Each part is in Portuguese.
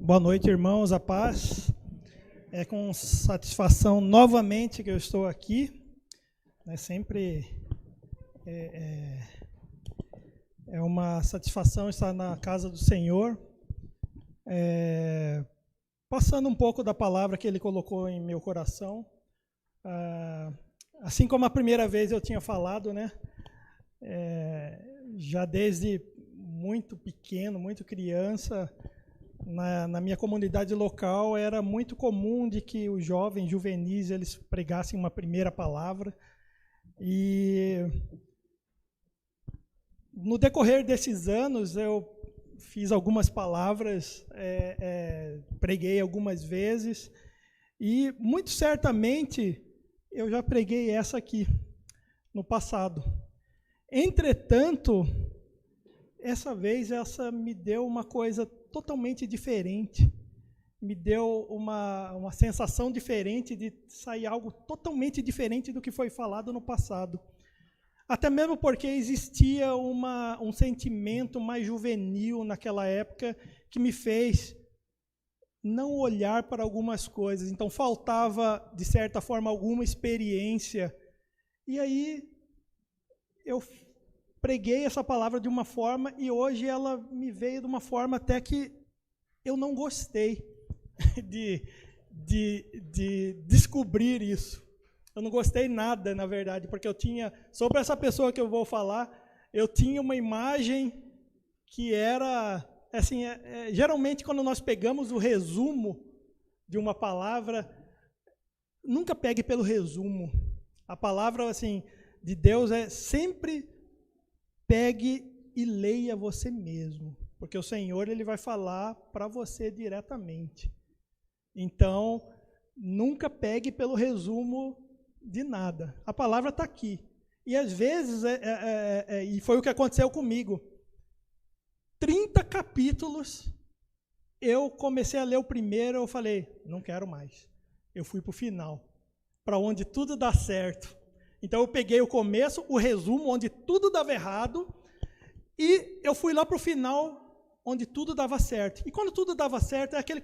Boa noite, irmãos, a paz. É com satisfação novamente que eu estou aqui. Sempre é uma satisfação estar na casa do Senhor, passando um pouco da palavra que Ele colocou em meu coração. Assim como a primeira vez eu tinha falado, já desde muito pequeno, muito criança, na minha comunidade local era muito comum de que os jovens, juvenis, eles pregassem uma primeira palavra. E no decorrer desses anos eu fiz algumas palavras, preguei algumas vezes, e muito certamente eu já preguei essa aqui no passado. Entretanto, essa vez essa me deu uma coisa totalmente diferente, me deu uma sensação diferente de sair algo totalmente diferente do que foi falado no passado. Até mesmo porque existia um sentimento mais juvenil naquela época que me fez não olhar para algumas coisas. Então faltava, de certa forma, alguma experiência. E aí eu preguei essa palavra de uma forma e hoje ela me veio de uma forma até que eu não gostei de descobrir isso. Eu não gostei nada, na verdade, porque eu tinha, sobre essa pessoa que eu vou falar, eu tinha uma imagem que era, assim, geralmente quando nós pegamos o resumo de uma palavra, nunca pegue pelo resumo. A palavra, assim, de Deus é sempre pegue e leia você mesmo, porque o Senhor ele vai falar para você diretamente. Então, nunca pegue pelo resumo de nada. A palavra está aqui. E às vezes, e foi o que aconteceu comigo, 30 capítulos, eu comecei a ler o primeiro, eu falei, não quero mais. Eu fui para o final, para onde tudo dá certo. Então eu peguei o começo, o resumo, onde tudo dava errado, e eu fui lá para o final, onde tudo dava certo. E quando tudo dava certo, é aquele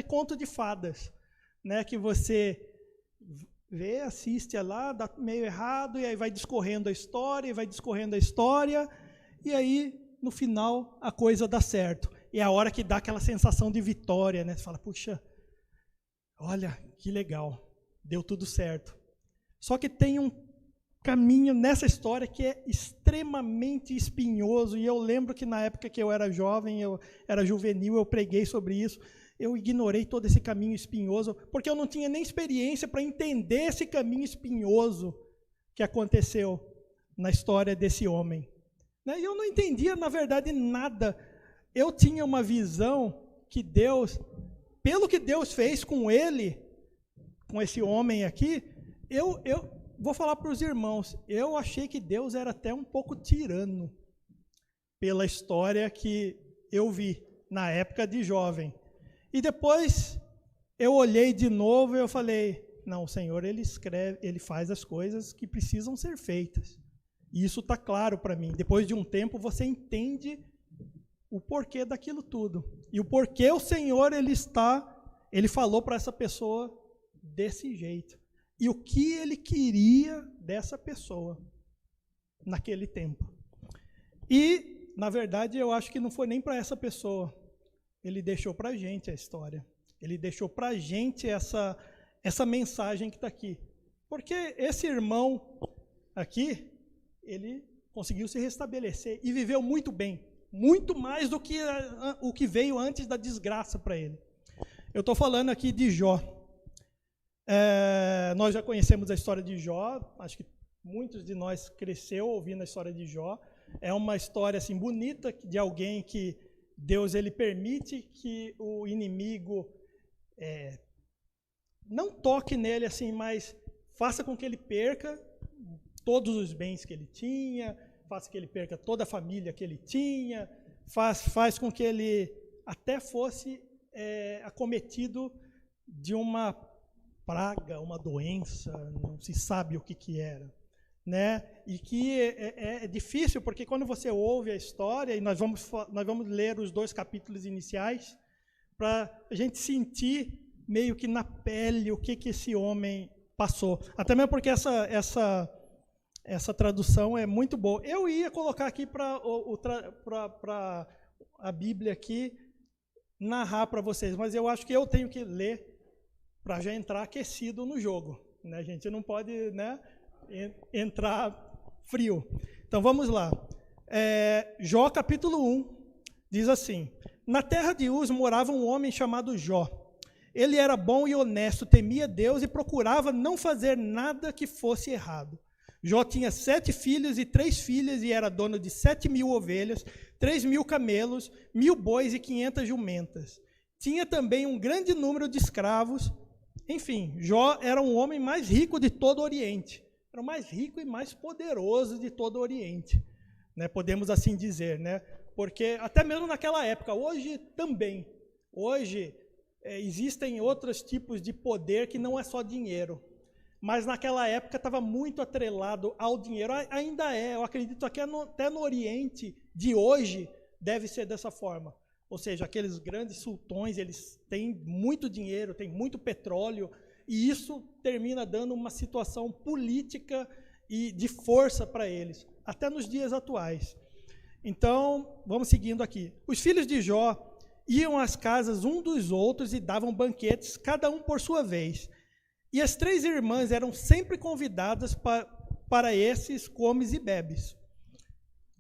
conto de fadas, que você vê, assiste lá, dá meio errado, e aí vai discorrendo a história, e aí, no final, a coisa dá certo. E é a hora que dá aquela sensação de vitória, Você fala, puxa, olha, que legal, deu tudo certo. Só que tem um caminho nessa história que é extremamente espinhoso, e eu lembro que na época que eu era jovem, eu era juvenil, eu preguei sobre isso, eu ignorei todo esse caminho espinhoso, porque eu não tinha nem experiência para entender esse caminho espinhoso que aconteceu na história desse homem. E eu não entendia, na verdade, nada. Eu tinha uma visão que Deus, pelo que Deus fez com ele, com esse homem aqui, eu vou falar para os irmãos, eu achei que Deus era até um pouco tirano, pela história que eu vi na época de jovem. E depois eu olhei de novo e eu falei, não, o Senhor ele escreve, ele faz as coisas que precisam ser feitas. E isso está claro para mim. Depois de um tempo você entende o porquê daquilo tudo. E o porquê o Senhor ele falou para essa pessoa desse jeito. E o que ele queria dessa pessoa naquele tempo. E, na verdade, eu acho que não foi nem para essa pessoa. Ele deixou para a gente a história. Ele deixou para a gente essa mensagem que está aqui. Porque esse irmão aqui, ele conseguiu se restabelecer e viveu muito bem. Muito mais do que o que veio antes da desgraça para ele. Eu estou falando aqui de Jó. Nós já conhecemos a história de Jó, acho que muitos de nós cresceu ouvindo a história de Jó. É uma história assim bonita de alguém que Deus ele permite que o inimigo não toque nele assim, mas faça com que ele perca todos os bens que ele tinha, faça que ele perca toda a família que ele tinha, faz com que ele até fosse acometido de uma praga, uma doença, não se sabe o que era. E que é difícil, porque quando você ouve a história, e nós vamos ler os 2 capítulos iniciais, para a gente sentir meio que na pele o que esse homem passou. Até mesmo porque essa tradução é muito boa. Eu ia colocar aqui para a Bíblia aqui, narrar para vocês, mas eu acho que eu tenho que ler para já entrar aquecido no jogo. Né? A gente não pode, né, entrar frio. Então vamos lá. Jó capítulo 1 diz assim: na terra de Uz morava um homem chamado Jó. Ele era bom e honesto, temia Deus e procurava não fazer nada que fosse errado. Jó tinha 7 filhos e 3 filhas e era dono de 7.000 ovelhas, 3.000 camelos, 1.000 bois e 500 jumentas. Tinha também um grande número de escravos. Enfim, Jó era um homem mais rico de todo o Oriente. Era o mais rico e mais poderoso de todo o Oriente, né? Podemos assim dizer, né? Porque até mesmo naquela época, hoje também, hoje existem outros tipos de poder que não é só dinheiro. Mas naquela época estava muito atrelado ao dinheiro, ainda é, eu acredito que até no Oriente de hoje deve ser dessa forma. Ou seja, aqueles grandes sultões, eles têm muito dinheiro, têm muito petróleo, e isso termina dando uma situação política e de força para eles, até nos dias atuais. Então, vamos seguindo aqui. Os filhos de Jó iam às casas um dos outros e davam banquetes, cada um por sua vez. E as 3 irmãs eram sempre convidadas para esses comes e bebes.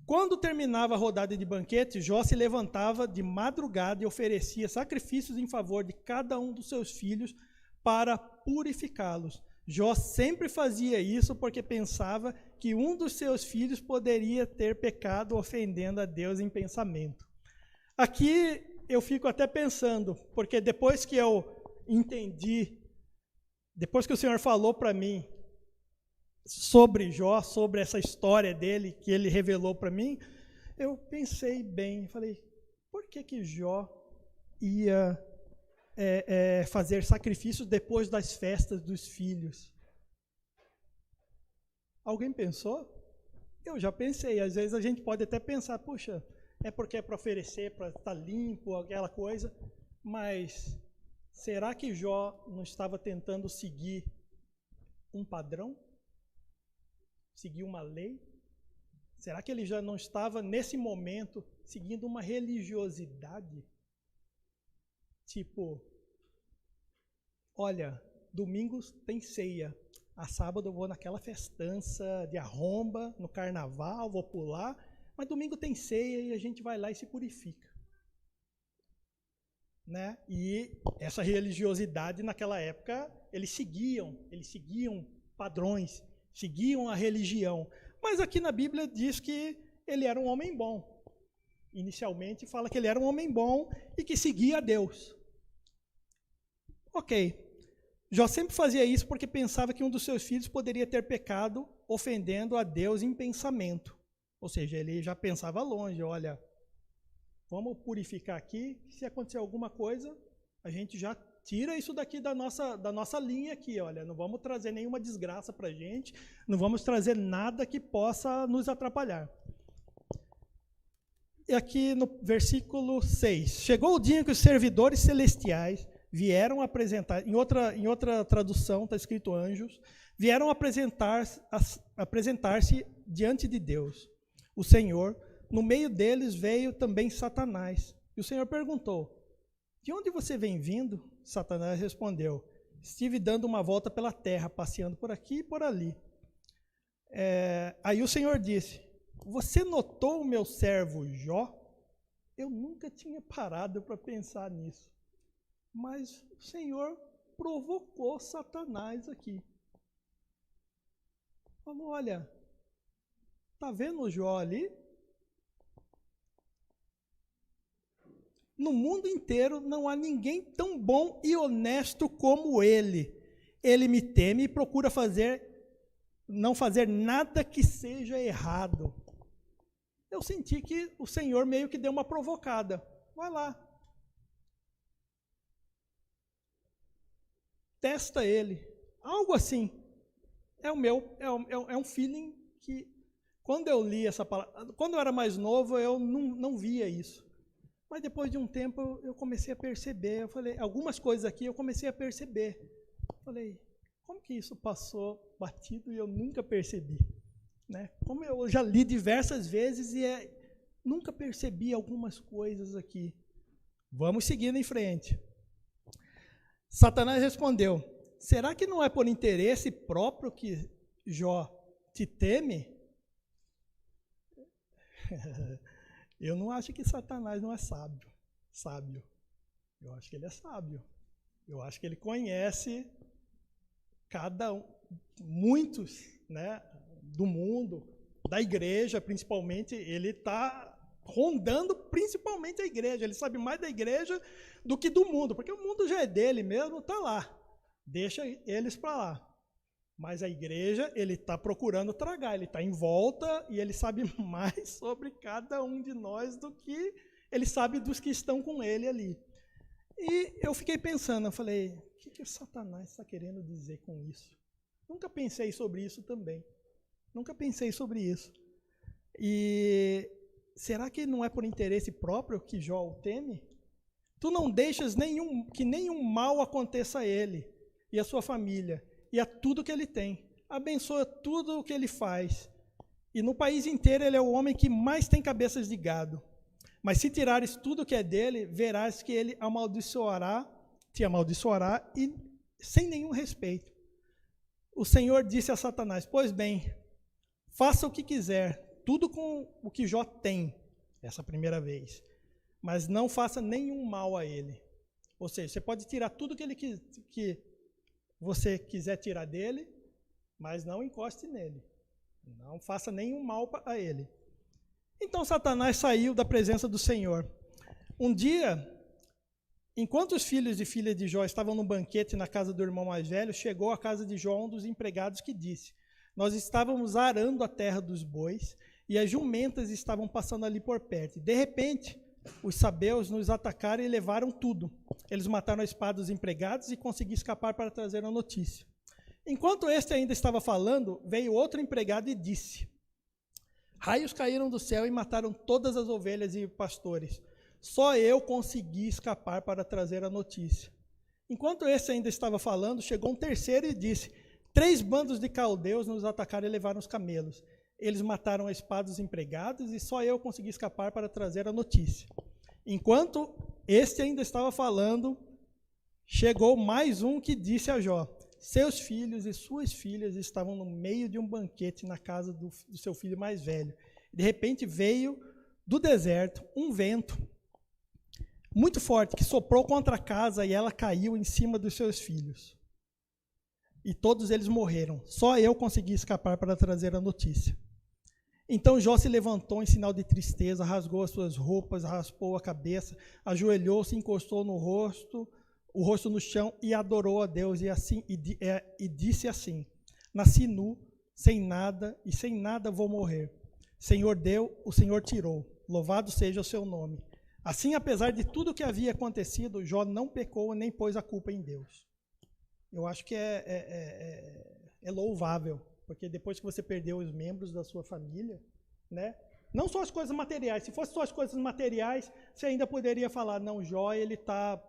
Quando terminava a rodada de banquete, Jó se levantava de madrugada e oferecia sacrifícios em favor de cada um dos seus filhos para purificá-los. Jó sempre fazia isso porque pensava que um dos seus filhos poderia ter pecado ofendendo a Deus em pensamento. Aqui eu fico até pensando, porque depois que eu entendi, depois que o Senhor falou para mim sobre Jó, sobre essa história dele, que ele revelou para mim, eu pensei bem, falei, por que Jó ia fazer sacrifícios depois das festas dos filhos? Alguém pensou? Eu já pensei, às vezes a gente pode até pensar, puxa, é porque é para oferecer, para estar limpo, aquela coisa, mas será que Jó não estava tentando seguir um padrão? Seguir uma lei? Será que ele já não estava, nesse momento, seguindo uma religiosidade? Tipo, olha, domingo tem ceia, a sábado eu vou naquela festança de arromba, no carnaval, vou pular, mas domingo tem ceia e a gente vai lá e se purifica. Né? E essa religiosidade naquela época, eles seguiam padrões, seguiam a religião. Mas aqui na Bíblia diz que ele era um homem bom. Inicialmente fala que ele era um homem bom e que seguia a Deus. Ok. Jó sempre fazia isso porque pensava que um dos seus filhos poderia ter pecado ofendendo a Deus em pensamento. Ou seja, ele já pensava longe, olha, vamos purificar aqui, se acontecer alguma coisa, a gente já tira isso daqui da nossa linha aqui, olha, não vamos trazer nenhuma desgraça para a gente, não vamos trazer nada que possa nos atrapalhar. E aqui no versículo 6, chegou o dia em que os servidores celestiais vieram apresentar, em outra tradução está escrito anjos, vieram apresentar-se diante de Deus, o Senhor. No meio deles veio também Satanás. E o Senhor perguntou, de onde você vem vindo? Satanás respondeu, estive dando uma volta pela terra, passeando por aqui e por ali. Aí o Senhor disse, você notou o meu servo Jó? Eu nunca tinha parado para pensar nisso. Mas o Senhor provocou Satanás aqui. Falou, olha, está vendo o Jó ali? No mundo inteiro não há ninguém tão bom e honesto como ele. Ele me teme e procura não fazer nada que seja errado. Eu senti que o Senhor meio que deu uma provocada. Vai lá. Testa ele. Algo assim. É um feeling que, quando eu li essa palavra, quando eu era mais novo, eu não via isso. Mas depois de um tempo eu comecei a perceber, eu falei, algumas coisas aqui eu comecei a perceber. Falei, como que isso passou batido e eu nunca percebi? Né? Como eu já li diversas vezes e nunca percebi algumas coisas aqui. Vamos seguindo em frente. Satanás respondeu, será que não é por interesse próprio que Jó te teme? Eu não acho que Satanás não é sábio. Eu acho que ele é sábio. Eu acho que ele conhece cada um, muitos, né, do mundo, da igreja principalmente, ele está rondando principalmente a igreja, ele sabe mais da igreja do que do mundo, porque o mundo já é dele mesmo, está lá, deixa eles para lá. Mas a igreja, ele está procurando tragar, ele está em volta e ele sabe mais sobre cada um de nós do que ele sabe dos que estão com ele ali. E eu fiquei pensando, eu falei, o que o Satanás está querendo dizer com isso? Nunca pensei sobre isso também. Nunca pensei sobre isso. E será que não é por interesse próprio que Jó o teme? Tu não deixas que nenhum mal aconteça a ele e a sua família, e a tudo que ele tem. Abençoa tudo o que ele faz. E no país inteiro ele é o homem que mais tem cabeças de gado. Mas se tirares tudo o que é dele, verás que ele te amaldiçoará e sem nenhum respeito. O Senhor disse a Satanás, pois bem, faça o que quiser, tudo com o que Jó tem, essa primeira vez, mas não faça nenhum mal a ele. Ou seja, você pode tirar tudo que você quiser tirar dele, mas não encoste nele. Não faça nenhum mal a ele. Então Satanás saiu da presença do Senhor. Um dia, enquanto os filhos e filhas de Jó estavam no banquete na casa do irmão mais velho, chegou à casa de Jó um dos empregados que disse, nós estávamos arando a terra dos bois e as jumentas estavam passando ali por perto. De repente, os sabeus nos atacaram e levaram tudo. Eles mataram a espada dos empregados e conseguiram escapar para trazer a notícia. Enquanto este ainda estava falando, veio outro empregado e disse, raios caíram do céu e mataram todas as ovelhas e pastores. Só eu consegui escapar para trazer a notícia. Enquanto este ainda estava falando, chegou um terceiro e disse, 3 bandos de caldeus nos atacaram e levaram os camelos. Eles mataram a espada dos empregados e só eu consegui escapar para trazer a notícia. Enquanto este ainda estava falando, chegou mais um que disse a Jó, seus filhos e suas filhas estavam no meio de um banquete na casa do seu filho mais velho. De repente veio do deserto um vento muito forte que soprou contra a casa e ela caiu em cima dos seus filhos. E todos eles morreram. Só eu consegui escapar para trazer a notícia. Então Jó se levantou em sinal de tristeza, rasgou as suas roupas, raspou a cabeça, ajoelhou-se, encostou o rosto no chão e adorou a Deus e disse assim, nasci nu, sem nada e sem nada vou morrer. Senhor deu, o Senhor tirou, louvado seja o seu nome. Assim, apesar de tudo o que havia acontecido, Jó não pecou nem pôs a culpa em Deus. Eu acho que é louvável, porque depois que você perdeu os membros da sua família, né? Não só as coisas materiais, se fosse só as coisas materiais, você ainda poderia falar, não, Jó, ele está...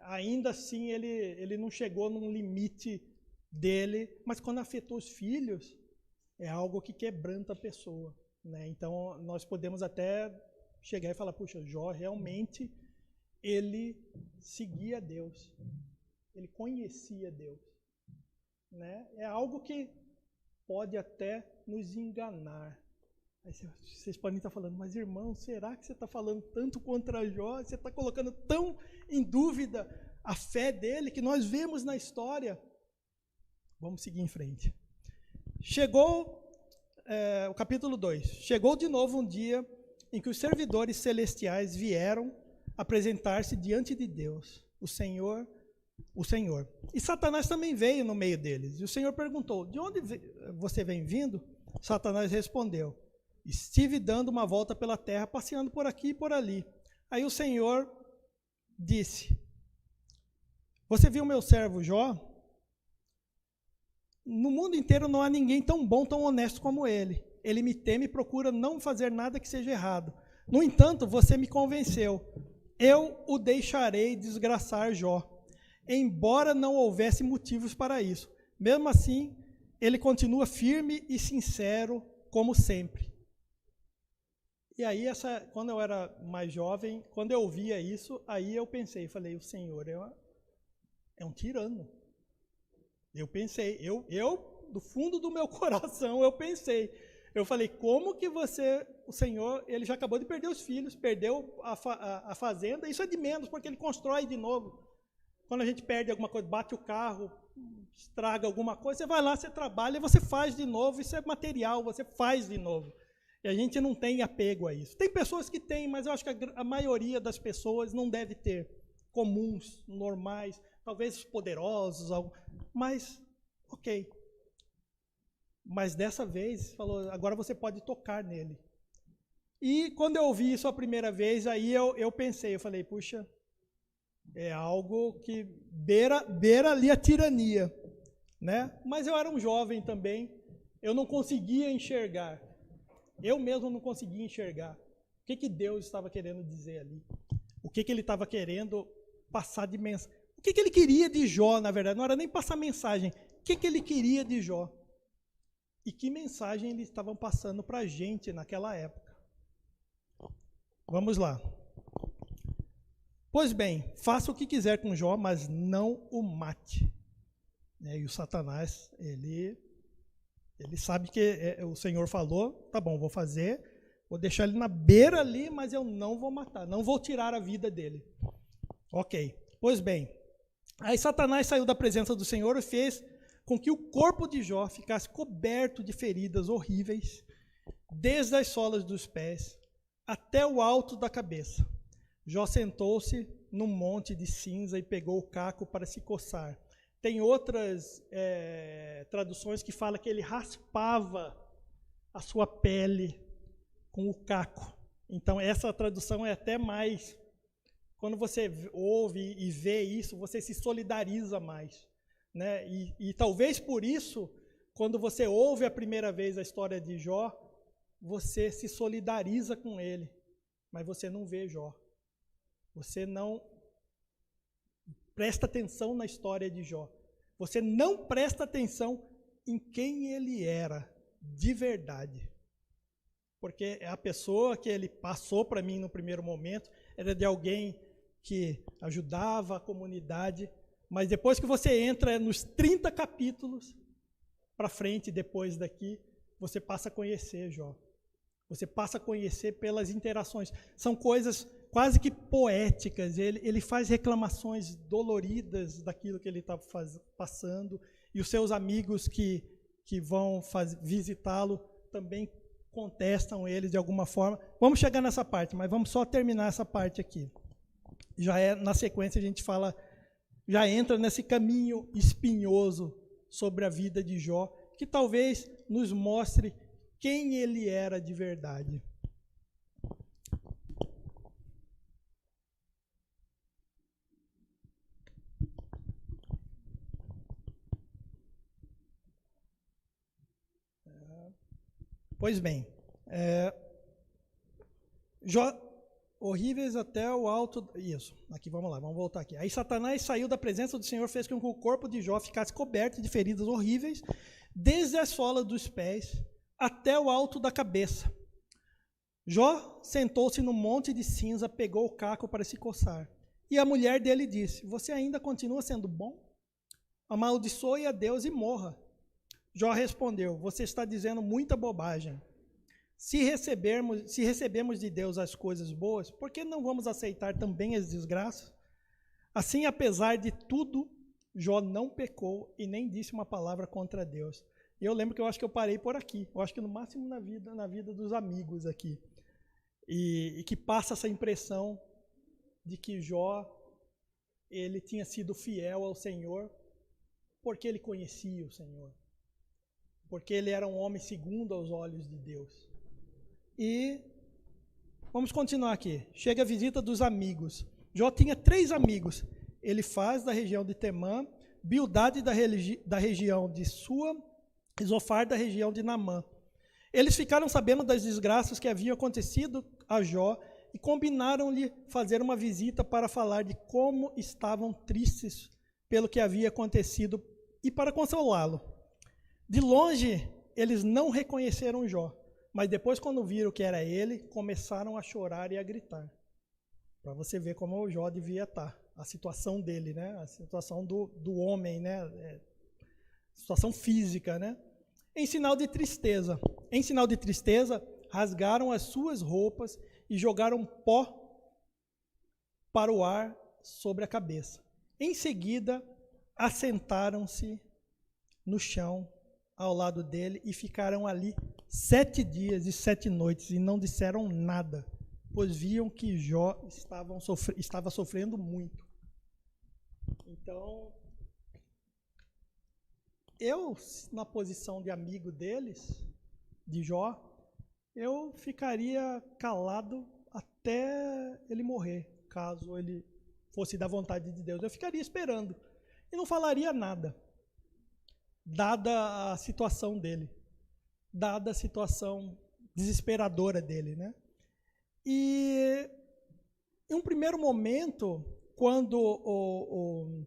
ainda assim ele não chegou num limite dele, mas quando afetou os filhos, é algo que quebranta a pessoa, né? Então nós podemos até chegar e falar, puxa, Jó realmente ele seguia Deus, ele conhecia Deus, né? É algo que pode até nos enganar. Aí vocês podem estar falando, mas irmão, será que você está falando tanto contra Jó? Você está colocando tão em dúvida a fé dele que nós vemos na história? Vamos seguir em frente. Chegou, o capítulo 2. Chegou de novo um dia em que os servidores celestiais vieram apresentar-se diante de Deus, o Senhor. E Satanás também veio no meio deles. E o Senhor perguntou, de onde você vem vindo? Satanás respondeu, estive dando uma volta pela terra, passeando por aqui e por ali. Aí o Senhor disse, você viu meu servo Jó? No mundo inteiro não há ninguém tão bom, tão honesto como ele. Ele me teme e procura não fazer nada que seja errado. No entanto, você me convenceu. Eu o deixarei desgraçar Jó, embora não houvesse motivos para isso. Mesmo assim, ele continua firme e sincero, como sempre. E aí, quando eu era mais jovem, quando eu ouvia isso, aí eu pensei, falei, o Senhor é um tirano. Eu pensei, do fundo do meu coração, eu falei, como que o Senhor, ele já acabou de perder os filhos, perdeu a fazenda, isso é de menos, porque ele constrói de novo. Quando a gente perde alguma coisa, bate o carro, estraga alguma coisa, você vai lá, você trabalha, você faz de novo, isso é material, você faz de novo. E a gente não tem apego a isso. Tem pessoas que têm, mas eu acho que a maioria das pessoas não deve ter, comuns, normais, talvez os poderosos, mas, ok. Mas dessa vez, falou, agora você pode tocar nele. E quando eu ouvi isso a primeira vez, aí eu pensei, eu falei, puxa, é algo que beira ali a tirania, né? Mas eu era um jovem também, eu não conseguia enxergar. Eu mesmo não conseguia enxergar. O que Deus estava querendo dizer ali? O que ele estava querendo passar de mensagem? O que ele queria de Jó, na verdade? Não era nem passar mensagem. O que ele queria de Jó? E que mensagem eles estavam passando para a gente naquela época? Vamos lá. Pois bem, faça o que quiser com Jó, mas não o mate. E o Satanás, ele sabe que o Senhor falou, tá bom, vou fazer, vou deixar ele na beira ali, mas eu não vou matar, não vou tirar a vida dele. Ok, pois bem, aí Satanás saiu da presença do Senhor e fez com que o corpo de Jó ficasse coberto de feridas horríveis, desde as solas dos pés até o alto da cabeça. Jó sentou-se num monte de cinza e pegou o caco para se coçar. Tem outras traduções que falam que ele raspava a sua pele com o caco. Então, essa tradução é até mais... Quando você ouve e vê isso, você se solidariza mais. Né? E talvez por isso, quando você ouve a primeira vez a história de Jó, você se solidariza com ele, mas você não vê Jó. Você não presta atenção na história de Jó. Você não presta atenção em quem ele era de verdade. Porque a pessoa que ele passou para mim no primeiro momento era de alguém que ajudava a comunidade, mas depois que você entra nos 30 capítulos para frente, depois daqui, você passa a conhecer Jó. Você passa a conhecer pelas interações. São coisas quase que poéticas. Ele faz reclamações doloridas daquilo que ele está passando, e os seus amigos que vão visitá-lo também contestam ele de alguma forma. Vamos chegar nessa parte, mas vamos só terminar essa parte aqui. Na sequência a gente fala, já entra nesse caminho espinhoso sobre a vida de Jó, que talvez nos mostre quem ele era de verdade. Pois bem, Jó, horríveis até o alto... Isso, aqui vamos lá, vamos voltar aqui. Aí Satanás saiu da presença do Senhor, fez com que o corpo de Jó ficasse coberto de feridas horríveis, desde a sola dos pés até o alto da cabeça. Jó sentou-se num monte de cinza, pegou o caco para se coçar. E a mulher dele disse, você ainda continua sendo bom? Amaldiçoe a Deus e morra. Jó respondeu, você está dizendo muita bobagem. Se recebemos de Deus as coisas boas, por que não vamos aceitar também as desgraças? Assim, apesar de tudo, Jó não pecou e nem disse uma palavra contra Deus. E eu lembro que eu acho que eu parei por aqui. Eu acho que no máximo na vida dos amigos aqui. E que passa essa impressão de que Jó, ele tinha sido fiel ao Senhor porque ele conhecia o Senhor. Porque ele era um homem segundo aos olhos de Deus. E vamos continuar aqui. Chega a visita dos amigos. Jó tinha 3 amigos. Elifaz, da região de Temã, Bildade, da região de Sua, e Zofar, da região de Naamã. Eles ficaram sabendo das desgraças que haviam acontecido a Jó e combinaram-lhe fazer uma visita para falar de como estavam tristes pelo que havia acontecido e para consolá-lo. De longe, eles não reconheceram Jó, mas depois, quando viram que era ele, começaram a chorar e a gritar. Para você ver como o Jó devia estar, a situação dele, né? A situação do homem, né? Situação física, né? Em sinal de tristeza, rasgaram as suas roupas e jogaram pó para o ar sobre a cabeça. Em seguida, assentaram-se no chão ao lado dele e ficaram ali 7 dias e 7 noites e não disseram nada, pois viam que Jó estava sofrendo muito. Então, eu, na posição de amigo deles, de Jó, eu ficaria calado até ele morrer, caso ele fosse da vontade de Deus. Eu ficaria esperando e não falaria nada, dada a situação dele, dada a situação desesperadora dele, né? E em um primeiro momento, quando o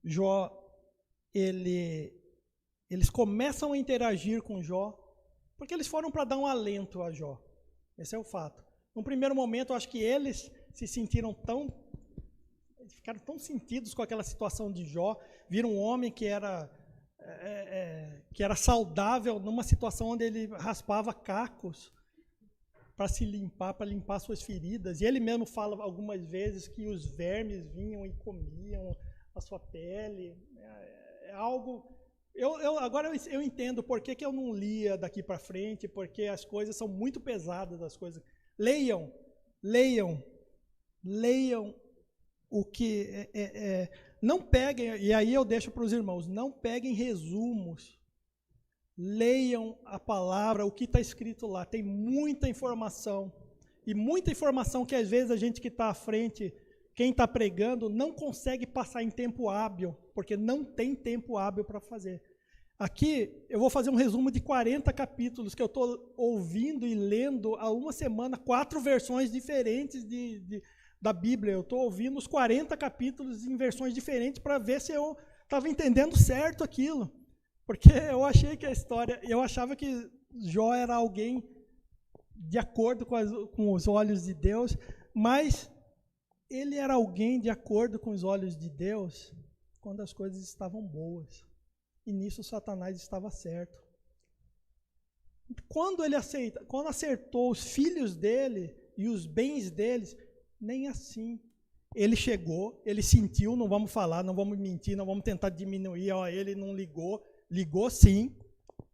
Jó, eles começam a interagir com Jó, porque eles foram para dar um alento a Jó. Esse é o fato. Num primeiro momento, eu acho que eles se sentiram ficaram tão sentidos com aquela situação de Jó, viram um homem que era saudável, numa situação onde ele raspava cacos para se limpar, para limpar suas feridas. E ele mesmo fala algumas vezes que os vermes vinham e comiam a sua pele. É algo... Agora eu entendo por que eu não lia daqui para frente, porque as coisas são muito pesadas, as coisas. Leiam o que... Não peguem, e aí eu deixo para os irmãos, não peguem resumos. Leiam a palavra, o que está escrito lá. Tem muita informação. E muita informação que às vezes a gente que está à frente, quem está pregando, não consegue passar em tempo hábil, porque não tem tempo hábil para fazer. Aqui eu vou fazer um resumo de 40 capítulos que eu estou ouvindo e lendo há uma semana, 4 versões diferentes da Bíblia. Eu estou ouvindo os 40 capítulos em versões diferentes para ver se eu estava entendendo certo aquilo. Porque eu achava que Jó era alguém de acordo com os olhos de Deus, mas ele era alguém de acordo com os olhos de Deus quando as coisas estavam boas. E nisso Satanás estava certo. Quando acertou os filhos dele e os bens deles, nem assim. Ele chegou, ele sentiu, não vamos falar, não vamos mentir, não vamos tentar diminuir, ele não ligou. Ligou sim,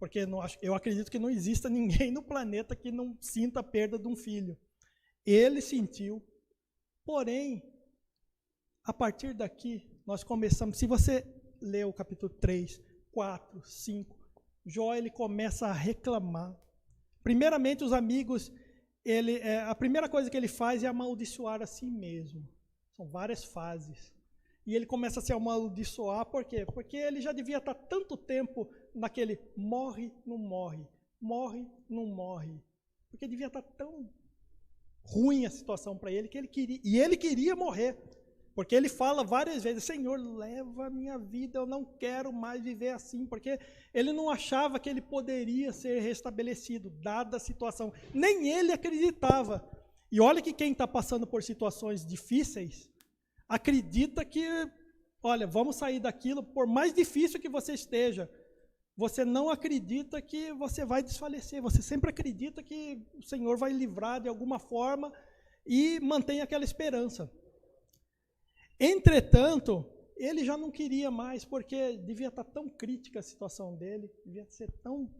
porque eu acredito que não exista ninguém no planeta que não sinta a perda de um filho. Ele sentiu, porém, a partir daqui, nós começamos, se você ler o capítulo 3, 4, 5, Jó, ele começa a reclamar. Primeiramente, os amigos, a primeira coisa que ele faz é amaldiçoar a si mesmo. São várias fases. E ele começa a se amaldiçoar, por quê? Porque ele já devia estar tanto tempo naquele morre, não morre, morre, não morre. Porque devia estar tão ruim a situação para ele, que ele queria morrer. Porque ele fala várias vezes, Senhor, leva a minha vida, eu não quero mais viver assim. Porque ele não achava que ele poderia ser restabelecido, dada a situação. Nem ele acreditava. E olha que quem está passando por situações difíceis, acredita que, olha, vamos sair daquilo, por mais difícil que você esteja, você não acredita que você vai desfalecer, você sempre acredita que o Senhor vai livrar de alguma forma e mantém aquela esperança. Entretanto, ele já não queria mais, porque devia estar tão crítica a situação dele, devia ser tão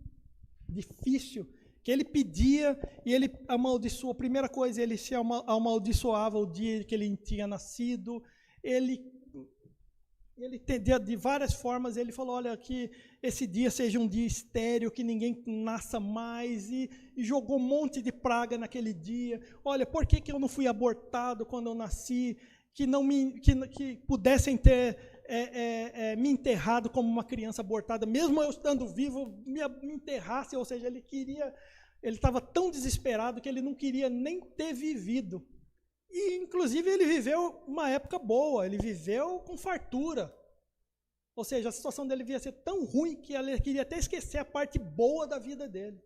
difícil, que ele pedia e ele amaldiçoou. Primeira coisa, ele se amaldiçoava o dia que ele tinha nascido. Ele de várias formas, ele falou, olha, que esse dia seja um dia estéril, que ninguém nasça mais, e jogou um monte de praga naquele dia. Olha, por que eu não fui abortado quando eu nasci? Que pudessem ter me enterrado como uma criança abortada, mesmo eu estando vivo, me enterrasse, ou seja, ele estava tão desesperado que ele não queria nem ter vivido. E, inclusive, ele viveu uma época boa, ele viveu com fartura. Ou seja, a situação dele devia ser tão ruim que ele queria até esquecer a parte boa da vida dele.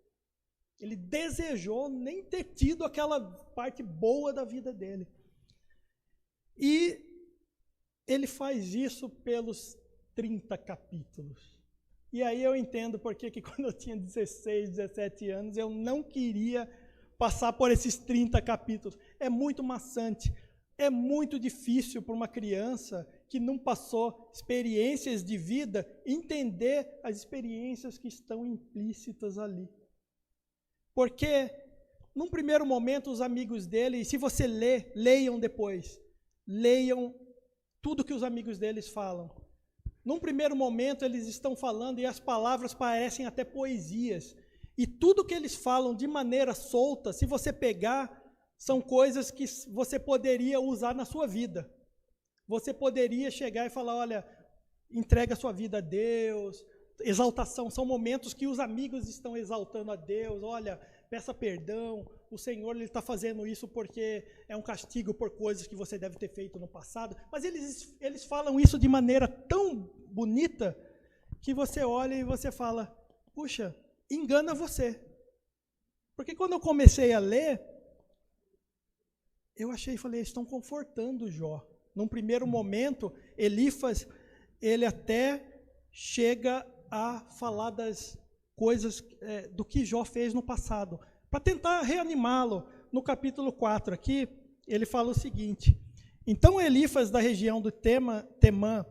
Ele desejou nem ter tido aquela parte boa da vida dele. E ele faz isso pelos 30 capítulos. E aí eu entendo porque que quando eu tinha 16, 17 anos, eu não queria passar por esses 30 capítulos. É muito maçante, é muito difícil para uma criança que não passou experiências de vida entender as experiências que estão implícitas ali. Porque, num primeiro momento, os amigos dele, e se você leiam depois, leiam tudo que os amigos deles falam. Num primeiro momento, eles estão falando e as palavras parecem até poesias. E tudo que eles falam de maneira solta, se você pegar, são coisas que você poderia usar na sua vida. Você poderia chegar e falar, olha, entrega a sua vida a Deus, exaltação, são momentos que os amigos estão exaltando a Deus, olha, peça perdão, o Senhor está fazendo isso porque é um castigo por coisas que você deve ter feito no passado, mas eles falam isso de maneira tão bonita, que você olha e você fala, puxa, engana você. Porque quando eu comecei a ler, eu falei, eles estão confortando Jó. Num primeiro momento, Elifas, ele até chega a falar das coisas do que Jó fez no passado, para tentar reanimá-lo. No capítulo 4 aqui, ele fala o seguinte, então Elifas, da região do Temã,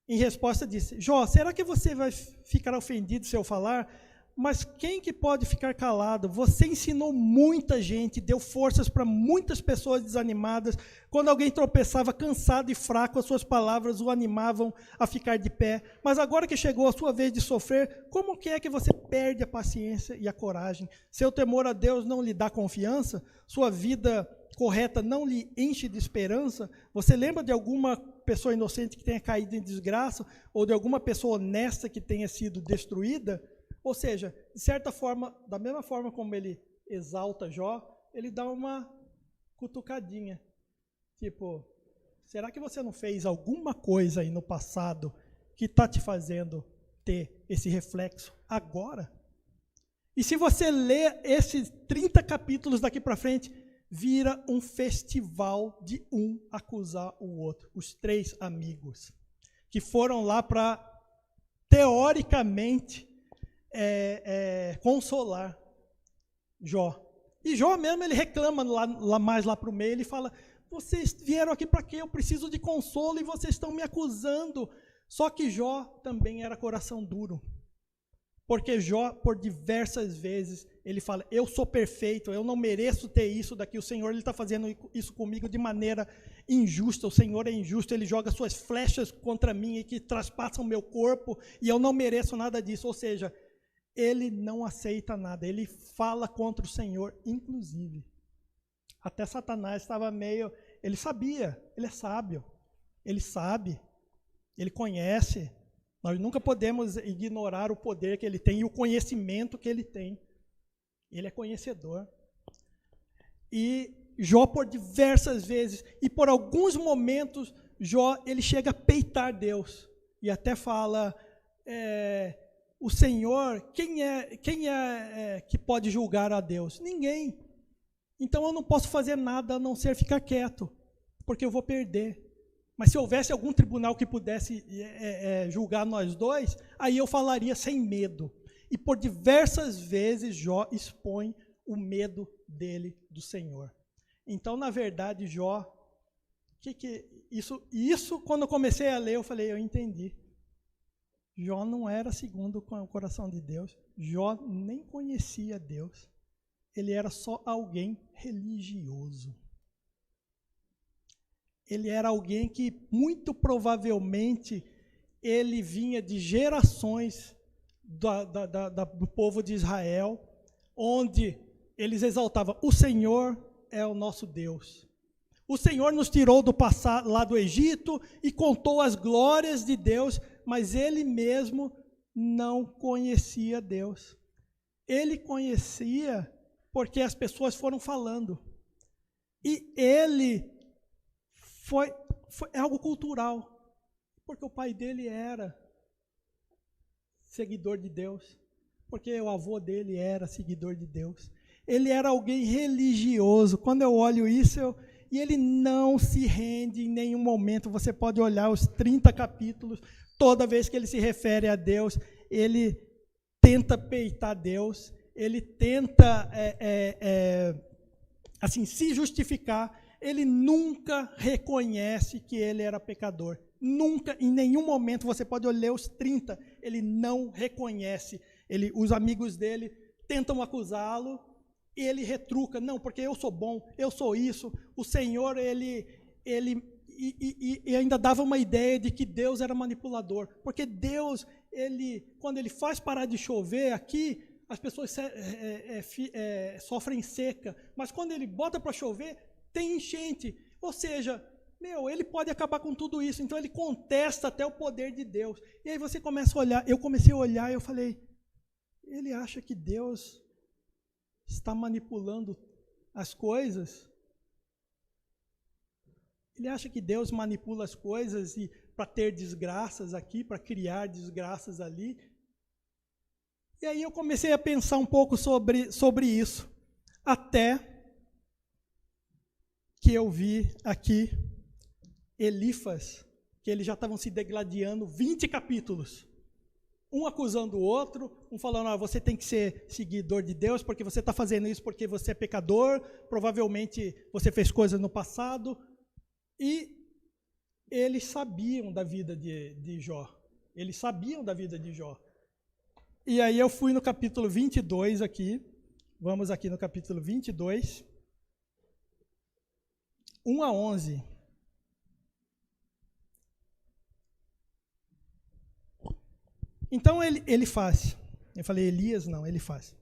em resposta disse, Jó, será que você vai ficar ofendido se eu falar? Mas quem que pode ficar calado? Você ensinou muita gente, deu forças para muitas pessoas desanimadas. Quando alguém tropeçava cansado e fraco, as suas palavras o animavam a ficar de pé. Mas agora que chegou a sua vez de sofrer, como que é que você perde a paciência e a coragem? Seu temor a Deus não lhe dá confiança? Sua vida correta não lhe enche de esperança? Você lembra de alguma pessoa inocente que tenha caído em desgraça? Ou de alguma pessoa honesta que tenha sido destruída? Ou seja, de certa forma, da mesma forma como ele exalta Jó, ele dá uma cutucadinha. Tipo, será que você não fez alguma coisa aí no passado que está te fazendo ter esse reflexo agora? E se você ler esses 30 capítulos daqui para frente, vira um festival de um acusar o outro. Os 3 amigos que foram lá para, teoricamente, consolar Jó. E Jó mesmo, ele reclama mais lá para o meio, ele fala, vocês vieram aqui para quê? Eu preciso de consolo e vocês estão me acusando. Só que Jó também era coração duro. Porque Jó, por diversas vezes, ele fala, eu sou perfeito, eu não mereço ter isso daqui, o Senhor está fazendo isso comigo de maneira injusta, o Senhor é injusto, ele joga suas flechas contra mim e que traspassam o meu corpo, e eu não mereço nada disso. Ou seja, ele não aceita nada, ele fala contra o Senhor, inclusive. Até Satanás estava meio, ele sabia, ele é sábio, ele sabe, ele conhece. Nós nunca podemos ignorar o poder que ele tem e o conhecimento que ele tem. Ele é conhecedor. E Jó, por diversas vezes, e por alguns momentos, Jó, ele chega a peitar Deus. E até fala, o Senhor, quem é que pode julgar a Deus? Ninguém. Então eu não posso fazer nada a não ser ficar quieto, porque eu vou perder. Mas se houvesse algum tribunal que pudesse julgar nós dois, aí eu falaria sem medo. E por diversas vezes Jó expõe o medo dele do Senhor. Então, na verdade, Jó, isso quando eu comecei a ler, eu falei, eu entendi. Jó não era segundo o coração de Deus. Jó nem conhecia Deus. Ele era só alguém religioso. Ele era alguém que, muito provavelmente, ele vinha de gerações do povo de Israel, onde eles exaltavam, o Senhor é o nosso Deus. O Senhor nos tirou do passado, lá do Egito e contou as glórias de Deus, mas ele mesmo não conhecia Deus. Ele conhecia porque as pessoas foram falando. E ele foi algo cultural, porque o pai dele era seguidor de Deus, porque o avô dele era seguidor de Deus. Ele era alguém religioso. Quando eu olho isso, e ele não se rende em nenhum momento. Você pode olhar os 30 capítulos, toda vez que ele se refere a Deus, ele tenta peitar Deus, ele tenta assim, se justificar. Ele nunca reconhece que ele era pecador. Nunca, em nenhum momento, você pode olhar os 30, ele não reconhece. Os amigos dele tentam acusá-lo, e ele retruca, não, porque eu sou bom, eu sou isso. O Senhor, ele ainda dava uma ideia de que Deus era manipulador, porque Deus, quando ele faz parar de chover aqui, as pessoas sofrem seca, mas quando ele bota para chover, tem enchente. Ou seja, ele pode acabar com tudo isso. Então ele contesta até o poder de Deus. E aí você começa a olhar, eu comecei a olhar e eu falei, ele acha que Deus está manipulando as coisas? Ele acha que Deus manipula as coisas para ter desgraças aqui, para criar desgraças ali? E aí eu comecei a pensar um pouco sobre isso, até que eu vi aqui Elifas, que eles já estavam se degladiando 20 capítulos. Um acusando o outro, um falando, você tem que ser seguidor de Deus, porque você está fazendo isso porque você é pecador, provavelmente você fez coisas no passado. E eles sabiam da vida de Jó. Eles sabiam da vida de Jó. E aí eu fui no capítulo 22 aqui, vamos aqui no capítulo 22, 1 a 11. Então ele faz. Eu falei Elias, não, ele faz.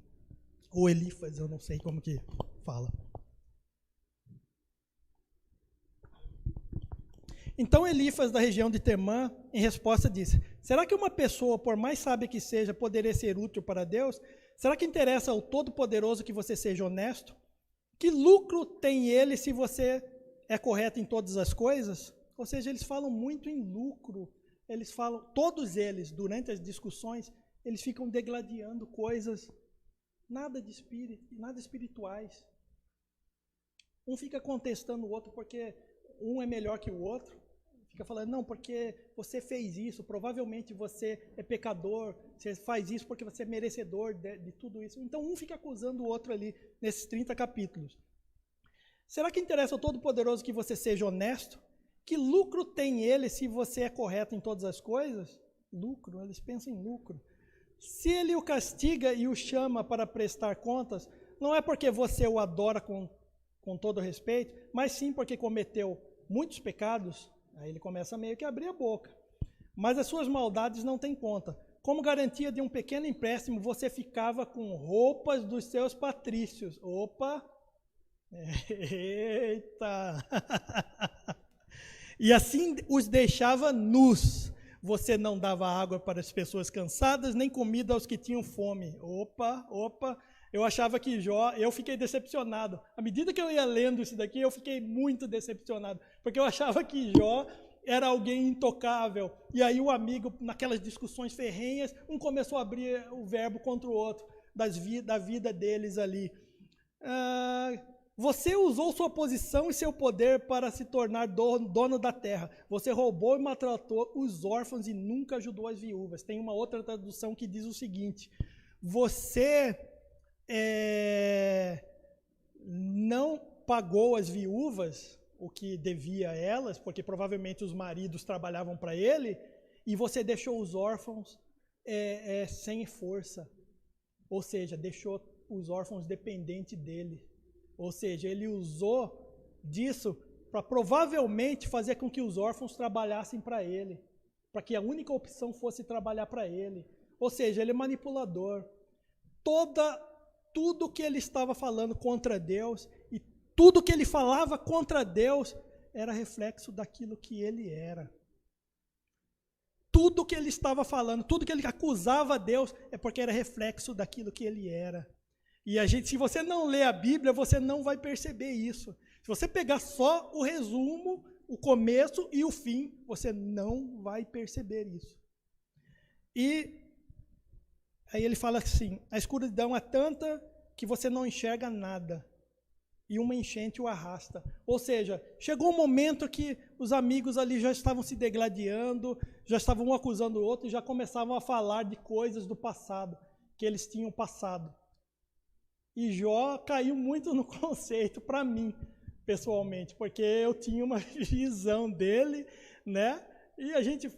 Ou Elifas, eu não sei como que fala. Então Elifas, da região de Temã, em resposta disse, será que uma pessoa, por mais sábia que seja, poderia ser útil para Deus? Será que interessa ao Todo-Poderoso que você seja honesto? Que lucro tem ele se você é correto em todas as coisas? Ou seja, eles falam muito em lucro. Eles falam, todos eles, durante as discussões, eles ficam degladiando coisas nada espirituais. Um fica contestando o outro porque um é melhor que o outro. Fica falando, não, porque você fez isso, provavelmente você é pecador, você faz isso porque você é merecedor de tudo isso. Então um fica acusando o outro ali, nesses 30 capítulos. Será que interessa ao Todo-Poderoso que você seja honesto? Que lucro tem ele se você é correto em todas as coisas? Lucro, eles pensam em lucro. Se ele o castiga e o chama para prestar contas, não é porque você o adora com todo respeito, mas sim porque cometeu muitos pecados. Aí ele começa meio que a abrir a boca. Mas as suas maldades não têm conta. Como garantia de um pequeno empréstimo, você ficava com roupas dos seus patrícios. Opa! Eita! E assim os deixava nus. Você não dava água para as pessoas cansadas, nem comida aos que tinham fome. Opa! Eu achava que Jó, eu fiquei decepcionado. À medida que eu ia lendo isso daqui, eu fiquei muito decepcionado, porque eu achava que Jó era alguém intocável. E aí o amigo, naquelas discussões ferrenhas, um começou a abrir o verbo contra o outro, da vida deles ali. Você usou sua posição e seu poder para se tornar dono da terra. Você roubou e maltratou os órfãos e nunca ajudou as viúvas. Tem uma outra tradução que diz o seguinte, você não pagou as viúvas o que devia a elas, porque provavelmente os maridos trabalhavam para ele, e você deixou os órfãos sem força, ou seja, deixou os órfãos dependentes dele, ou seja, ele usou disso para provavelmente fazer com que os órfãos trabalhassem para ele, para que a única opção fosse trabalhar para ele, ou seja, ele é manipulador. Tudo que ele estava falando contra Deus e tudo que ele falava contra Deus era reflexo daquilo que ele era. Tudo que ele estava falando, tudo que ele acusava Deus, é porque era reflexo daquilo que ele era. E se você não lê a Bíblia, você não vai perceber isso. Se você pegar só o resumo, o começo e o fim, você não vai perceber isso. E aí ele fala assim, a escuridão é tanta que você não enxerga nada, e uma enchente o arrasta. Ou seja, chegou um momento que os amigos ali já estavam se degladiando, já estavam um acusando o outro, e já começavam a falar de coisas do passado, que eles tinham passado. E Jó caiu muito no conceito para mim, pessoalmente, porque eu tinha uma visão dele, né? E a gente,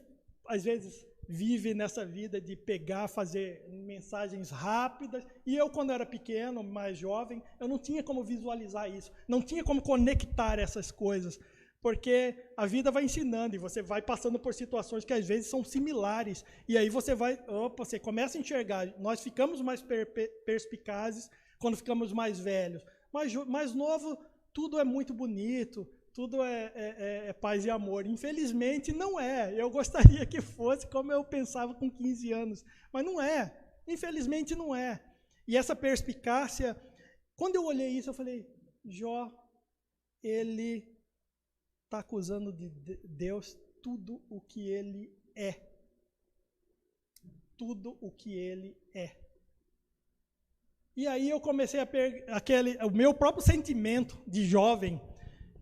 às vezes, vive nessa vida de pegar, fazer mensagens rápidas. E eu, quando era pequeno, mais jovem, eu não tinha como visualizar isso, não tinha como conectar essas coisas, porque a vida vai ensinando e você vai passando por situações que às vezes são similares. E aí você você começa a enxergar. Nós ficamos mais perspicazes quando ficamos mais velhos. Mais novo, tudo é muito bonito, tudo é paz e amor. Infelizmente, não é. Eu gostaria que fosse como eu pensava com 15 anos, mas não é. Infelizmente, não é. E essa perspicácia, quando eu olhei isso, eu falei, Jó, ele está acusando de Deus tudo o que ele é. Tudo o que ele é. E aí eu comecei o meu próprio sentimento de jovem,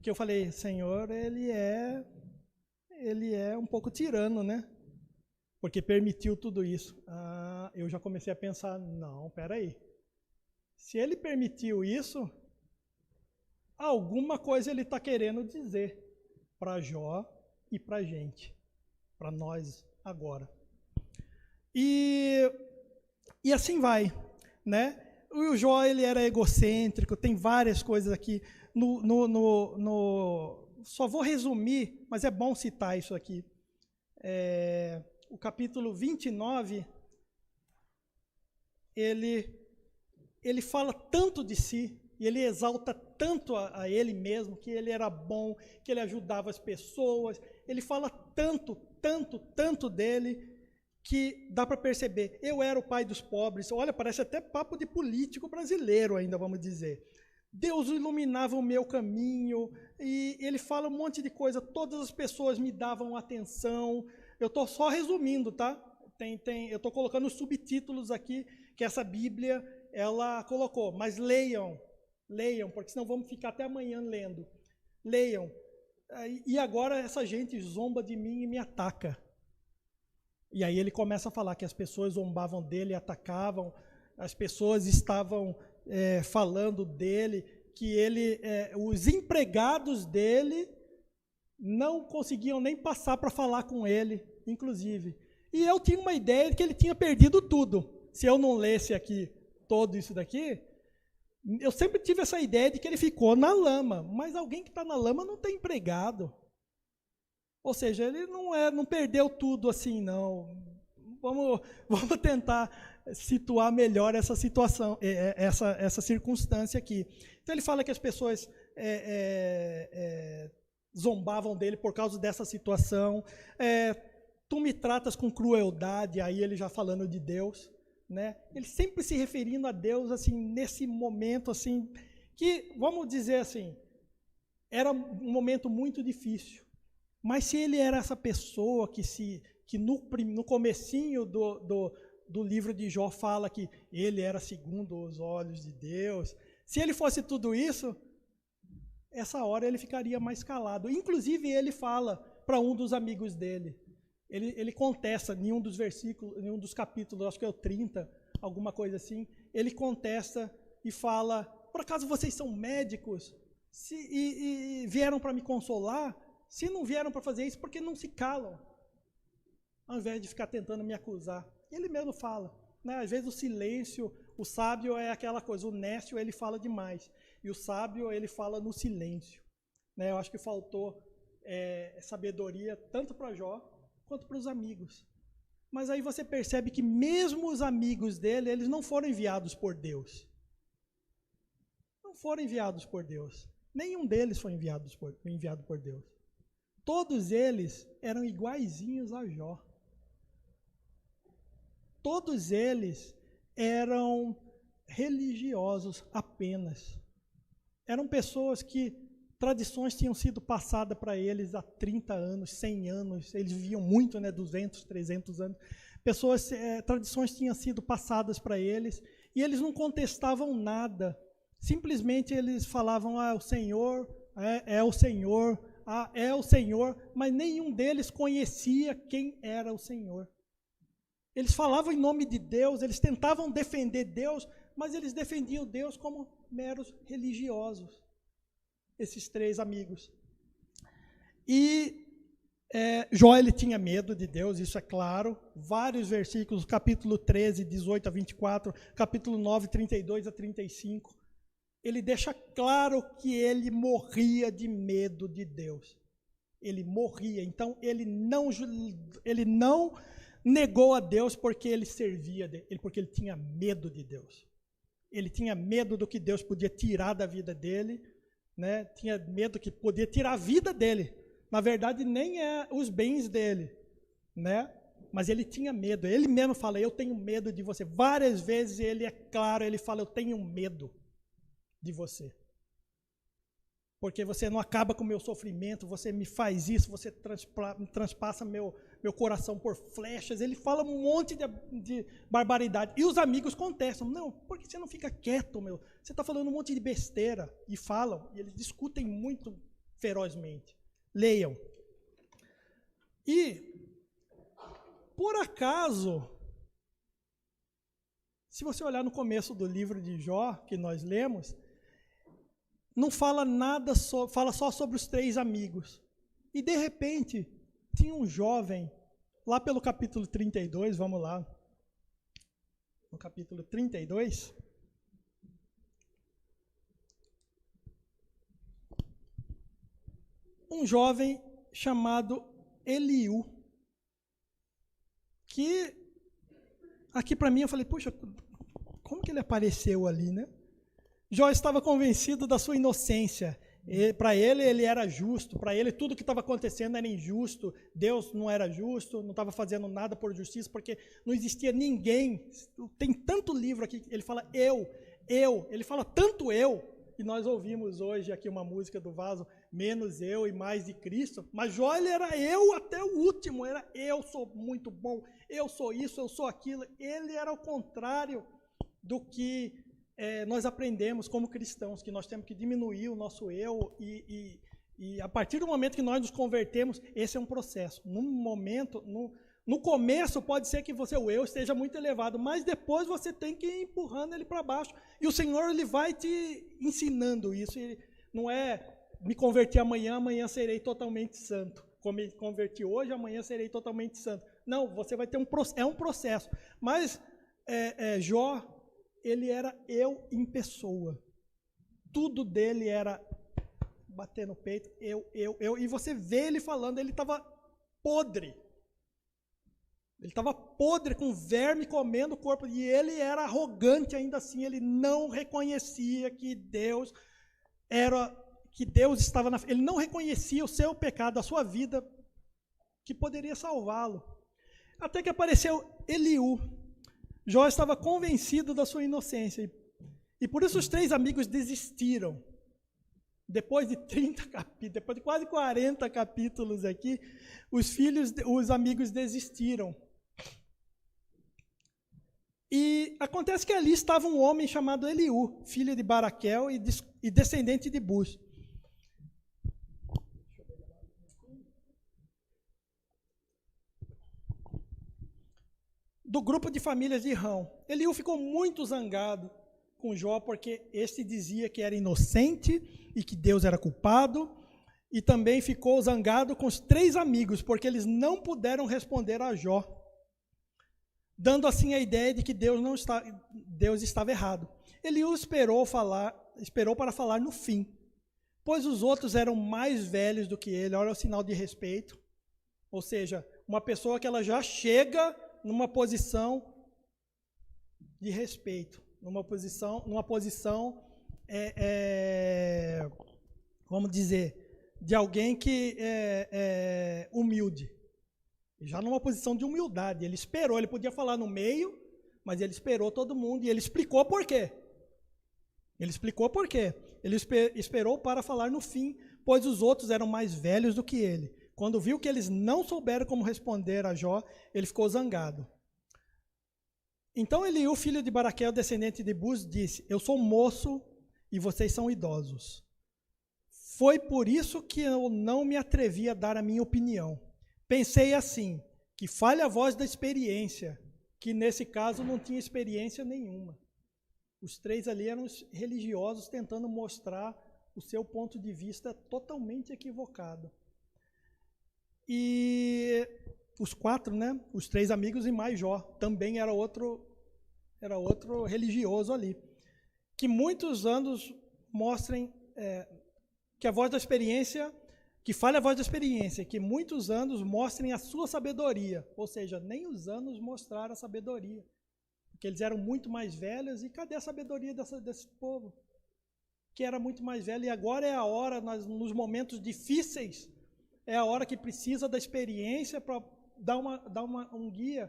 que eu falei, Senhor, ele é um pouco tirano, né? Porque permitiu tudo isso. Eu já comecei a pensar, não, peraí. Se ele permitiu isso, alguma coisa ele está querendo dizer para Jó e para a gente, para nós agora. E assim vai, né? O Jó, ele era egocêntrico, tem várias coisas aqui. Só vou resumir, mas é bom citar isso aqui. O capítulo 29, ele fala tanto de si, e ele exalta tanto a ele mesmo, que ele era bom, que ele ajudava as pessoas. Ele fala tanto, tanto, tanto dele, que dá para perceber, eu era o pai dos pobres. Olha, parece até papo de político brasileiro ainda, vamos dizer. Deus iluminava o meu caminho, e ele fala um monte de coisa, todas as pessoas me davam atenção. Eu estou só resumindo, tá? Eu estou colocando os subtítulos aqui, que essa Bíblia, ela colocou, mas leiam, porque senão vamos ficar até amanhã lendo. Leiam. E agora essa gente zomba de mim e me ataca. E aí ele começa a falar que as pessoas zombavam dele, atacavam, as pessoas estavam falando dele, que os empregados dele não conseguiam nem passar para falar com ele, inclusive. E eu tinha uma ideia de que ele tinha perdido tudo. Se eu não lesse aqui todo isso daqui, eu sempre tive essa ideia de que ele ficou na lama, mas alguém que está na lama não tem empregado. Ou seja, ele não perdeu tudo assim, não. Vamos tentar situar melhor essa situação, essa circunstância aqui. Então ele fala que as pessoas zombavam dele por causa dessa situação. Tu me tratas com crueldade, aí ele já falando de Deus, né? Ele sempre se referindo a Deus assim nesse momento assim que, vamos dizer assim, era um momento muito difícil. Mas se ele era essa pessoa que no comecinho do livro de Jó fala que ele era segundo os olhos de Deus, se ele fosse tudo isso, essa hora ele ficaria mais calado. Inclusive ele fala para um dos amigos dele, ele contesta em um dos versículos, em um dos capítulos, acho que é o 30, alguma coisa assim, ele contesta e fala, por acaso vocês são médicos e vieram para me consolar? Se não vieram para fazer isso, por que não se calam? Ao invés de ficar tentando me acusar. Ele mesmo fala, né? Às vezes o silêncio, o sábio é aquela coisa, o nécio ele fala demais, e o sábio ele fala no silêncio. Né? Eu acho que faltou sabedoria tanto para Jó, quanto para os amigos. Mas aí você percebe que mesmo os amigos dele, eles não foram enviados por Deus. Não foram enviados por Deus. Nenhum deles foi enviado por Deus. Todos eles eram iguaizinhos a Jó. Todos eles eram religiosos apenas. Eram pessoas que tradições tinham sido passadas para eles há 30 anos, 100 anos. Eles viviam muito, 200, 300 anos. Tradições tinham sido passadas para eles e eles não contestavam nada. Simplesmente eles falavam, o Senhor, é o Senhor, é o Senhor, mas nenhum deles conhecia quem era o Senhor. Eles falavam em nome de Deus, eles tentavam defender Deus, mas eles defendiam Deus como meros religiosos, esses três amigos. E Jó, ele tinha medo de Deus, isso é claro. Vários versículos, capítulo 13, 18 a 24, capítulo 9, 32 a 35. Ele deixa claro que ele morria de medo de Deus. Ele morria. Então, ele não negou a Deus porque ele servia, porque ele tinha medo de Deus. Ele tinha medo do que Deus podia tirar da vida dele, tinha medo que podia tirar a vida dele. Na verdade, nem é os bens dele, mas ele tinha medo. Ele mesmo fala, eu tenho medo de você. Várias vezes ele fala, eu tenho medo de você. Porque você não acaba com o meu sofrimento, você me faz isso, você transpassa meu coração por flechas. Ele fala um monte de barbaridade. E os amigos contestam, não, por que você não fica quieto, meu? Você está falando um monte de besteira. E falam, e eles discutem muito ferozmente. Leiam. E, por acaso, se você olhar no começo do livro de Jó, que nós lemos, não fala nada, fala só sobre os três amigos. E, de repente, tinha um jovem, lá pelo capítulo 32, vamos lá, no capítulo 32, um jovem chamado Eliú, que aqui para mim eu falei, puxa, como que ele apareceu ali, Jó estava convencido da sua inocência. Para ele era justo, para ele tudo que estava acontecendo era injusto, Deus não era justo, não estava fazendo nada por justiça, porque não existia ninguém. Tem tanto livro aqui, ele fala ele fala tanto eu, e nós ouvimos hoje aqui uma música do Vaso, menos eu e mais de Cristo, mas Jó, ele era eu até o último, era eu sou muito bom, eu sou isso, eu sou aquilo. Ele era o contrário do que nós aprendemos como cristãos, que nós temos que diminuir o nosso eu e a partir do momento que nós nos convertemos, esse é um processo. No começo pode ser que o eu esteja muito elevado, mas depois você tem que ir empurrando ele para baixo. E o Senhor, ele vai te ensinando isso. E não é me converter amanhã serei totalmente santo. Como me converti hoje, amanhã serei totalmente santo. Não, você vai ter um processo. Mas Jó, ele era eu em pessoa. Tudo dele era bater no peito, eu. E você vê ele falando, ele estava podre. Ele estava podre, com verme comendo o corpo. E ele era arrogante ainda assim. Ele não reconhecia que Deus estava na... Ele não reconhecia o seu pecado, a sua vida, que poderia salvá-lo. Até que apareceu Eliú. Jó estava convencido da sua inocência. E por isso os três amigos desistiram. Depois de 30 capítulos, depois de quase 40 capítulos aqui, os amigos desistiram. E acontece que ali estava um homem chamado Eliú, filho de Baraquel e descendente de Bus. Do grupo de famílias de Rão. Eliú ficou muito zangado com Jó, porque este dizia que era inocente e que Deus era culpado, e também ficou zangado com os três amigos, porque eles não puderam responder a Jó, dando assim a ideia de que Deus estava errado. Eliú esperou para falar no fim, pois os outros eram mais velhos do que ele. Olha o sinal de respeito, ou seja, uma pessoa que ela já chega numa posição de respeito, numa posição vamos dizer, de alguém que é humilde. Já numa posição de humildade. Ele esperou, ele podia falar no meio, mas ele esperou todo mundo e ele explicou por quê. Ele explicou por quê. Ele esperou para falar no fim, pois os outros eram mais velhos do que ele. Quando viu que eles não souberam como responder a Jó, ele ficou zangado. Então Eliú, filho de Baraquel, descendente de Buz, disse: eu sou moço e vocês são idosos. Foi por isso que eu não me atrevi a dar a minha opinião. Pensei assim, que fale a voz da experiência, que nesse caso não tinha experiência nenhuma. Os três ali eram os religiosos tentando mostrar o seu ponto de vista totalmente equivocado. E os quatro, né? Os três amigos e mais Jó, também era outro religioso ali. Que muitos anos mostrem que a voz da experiência, que fale a voz da experiência, que muitos anos mostrem a sua sabedoria, ou seja, nem os anos mostraram a sabedoria, porque eles eram muito mais velhos, e cadê a sabedoria desse povo? Que era muito mais velho, e agora é a hora, nos momentos difíceis, é a hora que precisa da experiência para dar um guia,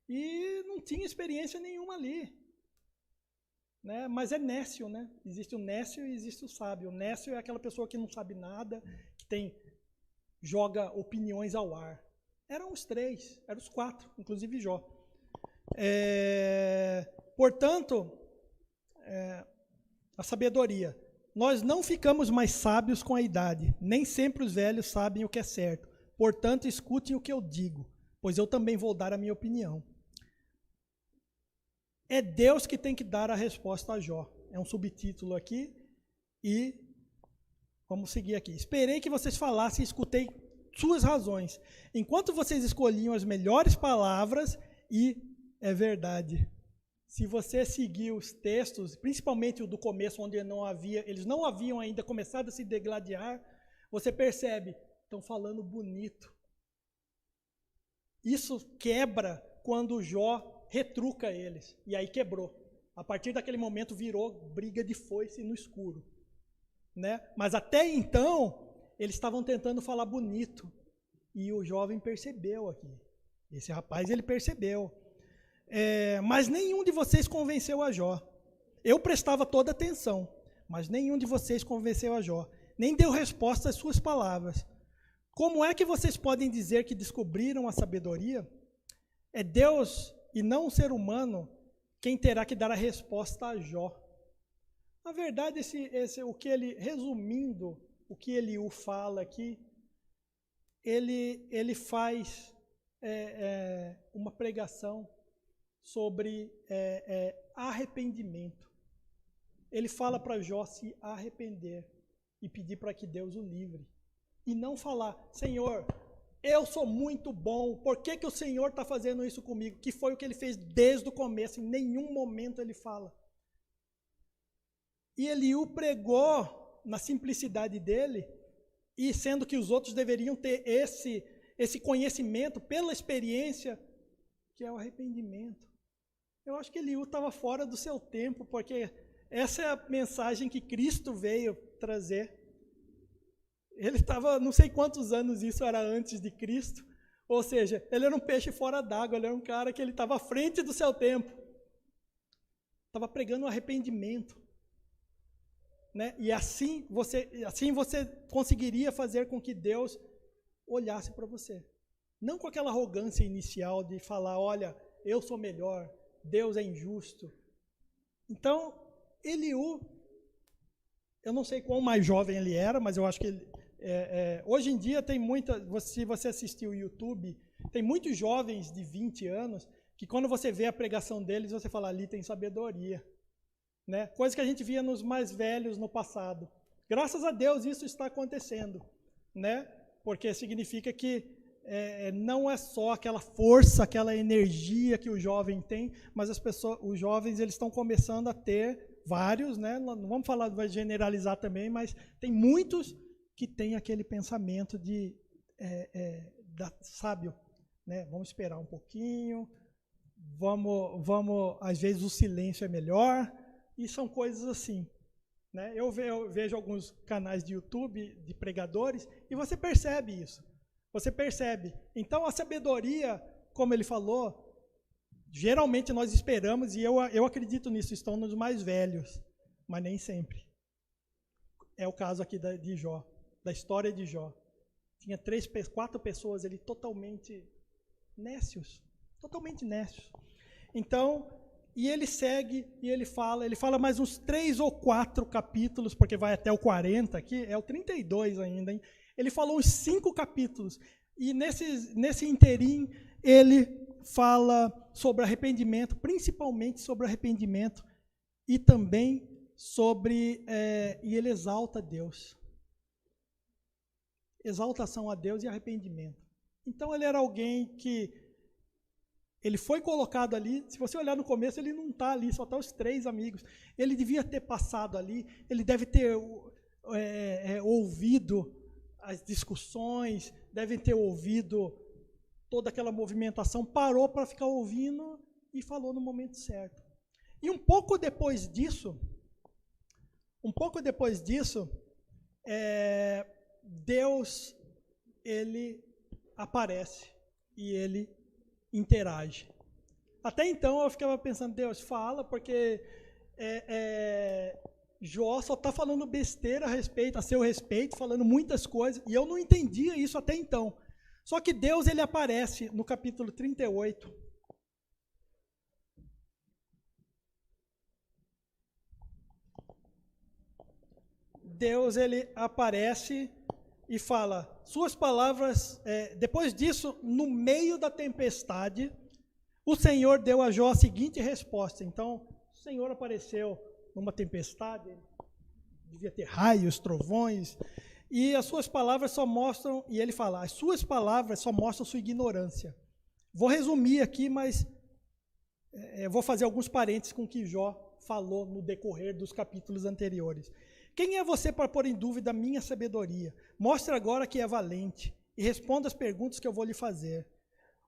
e não tinha experiência nenhuma ali. Né? Mas é nécio, né? Existe o nécio e existe o sábio. O nécio é aquela pessoa que não sabe nada, que joga opiniões ao ar. Eram os três, eram os quatro, inclusive Jó. Portanto, a sabedoria. Nós não ficamos mais sábios com a idade, nem sempre os velhos sabem o que é certo. Portanto, escutem o que eu digo, pois eu também vou dar a minha opinião. É Deus que tem que dar a resposta a Jó. É um subtítulo aqui. E vamos seguir aqui. Esperei que vocês falassem e escutei suas razões. Enquanto vocês escolhiam as melhores palavras, e é verdade. Se você seguir os textos, principalmente o do começo, onde eles não haviam ainda começado a se degladiar, você percebe, estão falando bonito. Isso quebra quando Jó retruca eles, e aí quebrou. A partir daquele momento virou briga de foice no escuro. Né? Mas até então, eles estavam tentando falar bonito, e o jovem percebeu aqui. Esse rapaz, ele percebeu. Mas nenhum de vocês convenceu a Jó. Eu prestava toda atenção, mas nenhum de vocês convenceu a Jó. Nem deu resposta às suas palavras. Como é que vocês podem dizer que descobriram a sabedoria? É Deus e não um ser humano quem terá que dar a resposta a Jó. Na verdade, resumindo o que Eliú fala aqui, ele faz uma pregação sobre arrependimento. Ele fala para Jó se arrepender e pedir para que Deus o livre. E não falar, Senhor, eu sou muito bom, por que o Senhor está fazendo isso comigo? Que foi o que ele fez desde o começo, em nenhum momento ele fala. E Eliú pregou na simplicidade dele, e sendo que os outros deveriam ter esse conhecimento pela experiência, que é o arrependimento. Eu acho que Eliú estava fora do seu tempo, porque essa é a mensagem que Cristo veio trazer. Ele estava, não sei quantos anos isso era antes de Cristo, ou seja, ele era um peixe fora d'água, ele era um cara que ele estava à frente do seu tempo. Estava pregando arrependimento. Né? E assim você conseguiria fazer com que Deus olhasse para você. Não com aquela arrogância inicial de falar, olha, eu sou melhor, Deus é injusto. Então, Eliú, eu não sei quão mais jovem ele era, mas eu acho que hoje em dia tem se você assistir o YouTube, tem muitos jovens de 20 anos que quando você vê a pregação deles, você fala, ali tem sabedoria. Né? Coisa que a gente via nos mais velhos no passado. Graças a Deus isso está acontecendo. Né? Porque significa que não é só aquela força, aquela energia que o jovem tem, mas os jovens eles estão começando a ter vários, né? Não vamos falar, vai generalizar também, mas tem muitos que têm aquele pensamento sábio, né? Vamos esperar um pouquinho, vamos, às vezes o silêncio é melhor, e são coisas assim, né? Eu vejo alguns canais de YouTube de pregadores e você percebe isso. Você percebe. Então, a sabedoria, como ele falou, geralmente nós esperamos, e eu acredito nisso, estão nos mais velhos, mas nem sempre. É o caso aqui de Jó, da história de Jó. Tinha 4 pessoas ali totalmente nécios. Então, e ele segue, e ele fala mais uns 3 ou 4 capítulos, porque vai até o 40 aqui, é o 32 ainda, hein? Ele falou uns 5 capítulos, e nesse inteirinho, ele fala sobre arrependimento, principalmente sobre arrependimento, e também e ele exalta Deus. Exaltação a Deus e arrependimento. Então ele era alguém que ele foi colocado ali. Se você olhar no começo, ele não está ali, só está os 3 amigos. Ele devia ter passado ali, ele deve ter ouvido as discussões, deve ter ouvido toda aquela movimentação, parou para ficar ouvindo e falou no momento certo. E um pouco depois disso, Deus, ele aparece e ele interage. Até então eu ficava pensando, Deus, fala, porque Jó só está falando besteira a seu respeito, falando muitas coisas, e eu não entendia isso até então. Só que Deus, ele aparece no capítulo 38. Deus, ele aparece e fala, suas palavras, depois disso, no meio da tempestade, o Senhor deu a Jó a seguinte resposta. Então, o Senhor apareceu numa tempestade, devia ter raios, trovões, e as suas palavras só mostram, e ele fala, as suas palavras só mostram sua ignorância. Vou resumir aqui, mas vou fazer alguns parênteses com o que Jó falou no decorrer dos capítulos anteriores. Quem é você para pôr em dúvida a minha sabedoria? Mostre agora que é valente e responda as perguntas que eu vou lhe fazer.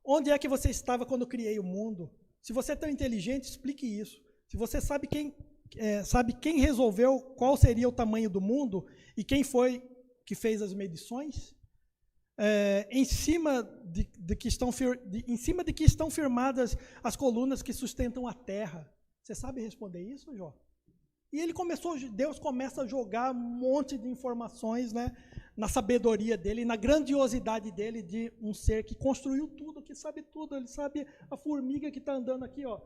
Onde é que você estava quando eu criei o mundo? Se você é tão inteligente, explique isso. Se você sabe quem resolveu qual seria o tamanho do mundo e quem foi que fez as medições? Em cima de que estão firmadas as colunas que sustentam a terra. Você sabe responder isso, Jó? E Deus começa a jogar um monte de informações, né, na sabedoria dele, na grandiosidade dele, de um ser que construiu tudo, que sabe tudo. Ele sabe a formiga que está andando aqui, ó.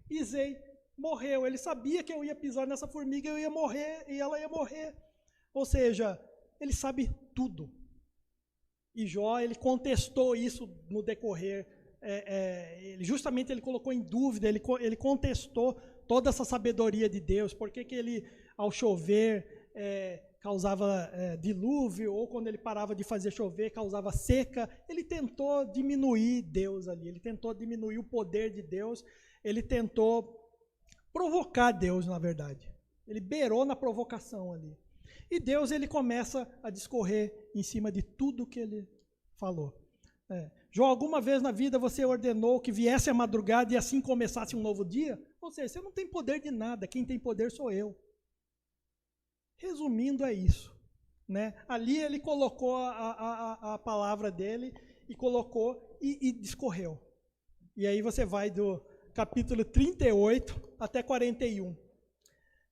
Pisei, morreu. Ele sabia que eu ia pisar nessa formiga, eu ia morrer e ela ia morrer. Ou seja, ele sabe tudo. E Jó, ele contestou isso no decorrer. Justamente ele colocou em dúvida, ele contestou toda essa sabedoria de Deus. Por que ele, ao chover, causava dilúvio, ou quando ele parava de fazer chover, causava seca? Ele tentou diminuir Deus ali, ele tentou diminuir o poder de Deus, ele tentou provocar Deus, na verdade. Ele beirou na provocação ali. E Deus, ele começa a discorrer em cima de tudo que ele falou. Jó, alguma vez na vida você ordenou que viesse a madrugada e assim começasse um novo dia? Ou seja, você não tem poder de nada, quem tem poder sou eu. Resumindo, é isso. Né? Ali ele colocou a palavra dele e colocou e discorreu. E aí você vai do capítulo 38 até 41.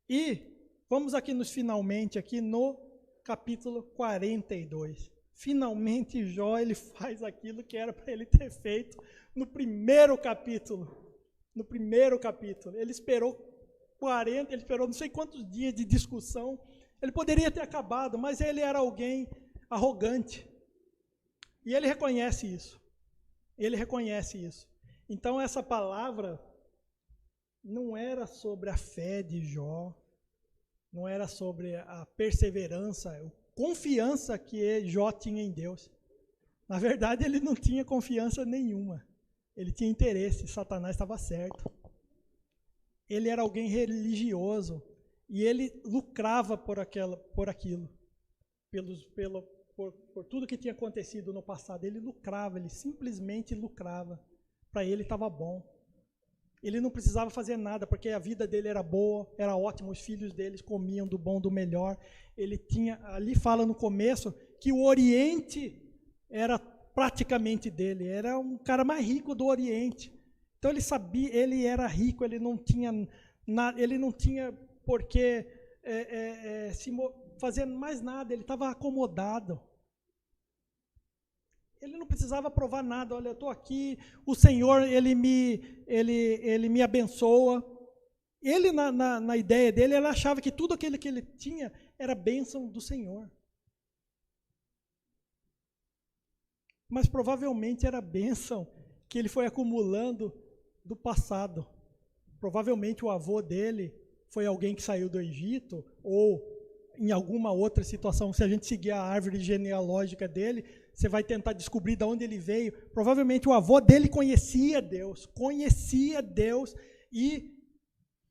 E vamos aqui finalmente aqui no capítulo 42. Finalmente Jó, ele faz aquilo que era para ele ter feito no primeiro capítulo. No primeiro capítulo. Ele esperou não sei quantos dias de discussão. Ele poderia ter acabado, mas ele era alguém arrogante. E ele reconhece isso. Ele reconhece isso. Então essa palavra não era sobre a fé de Jó, não era sobre a perseverança, a confiança que Jó tinha em Deus. Na verdade, ele não tinha confiança nenhuma. Ele tinha interesse, Satanás estava certo. Ele era alguém religioso e ele lucrava por aquilo, por tudo que tinha acontecido no passado. Ele lucrava, ele simplesmente lucrava. Para ele estava bom. Ele não precisava fazer nada, porque a vida dele era boa, era ótima, os filhos deles comiam do bom, do melhor. Ele tinha, ali fala no começo, que o Oriente era praticamente dele, era um cara mais rico do Oriente. Então ele sabia, ele era rico, ele não tinha por que fazer mais nada, ele estava acomodado. Ele não precisava provar nada. Olha, eu estou aqui, o Senhor, ele me abençoa. Ele, na ideia dele, ele achava que tudo aquilo que ele tinha era bênção do Senhor. Mas provavelmente era bênção que ele foi acumulando do passado. Provavelmente o avô dele foi alguém que saiu do Egito, ou em alguma outra situação. Se a gente seguir a árvore genealógica dele, você vai tentar descobrir de onde ele veio. Provavelmente o avô dele conhecia Deus e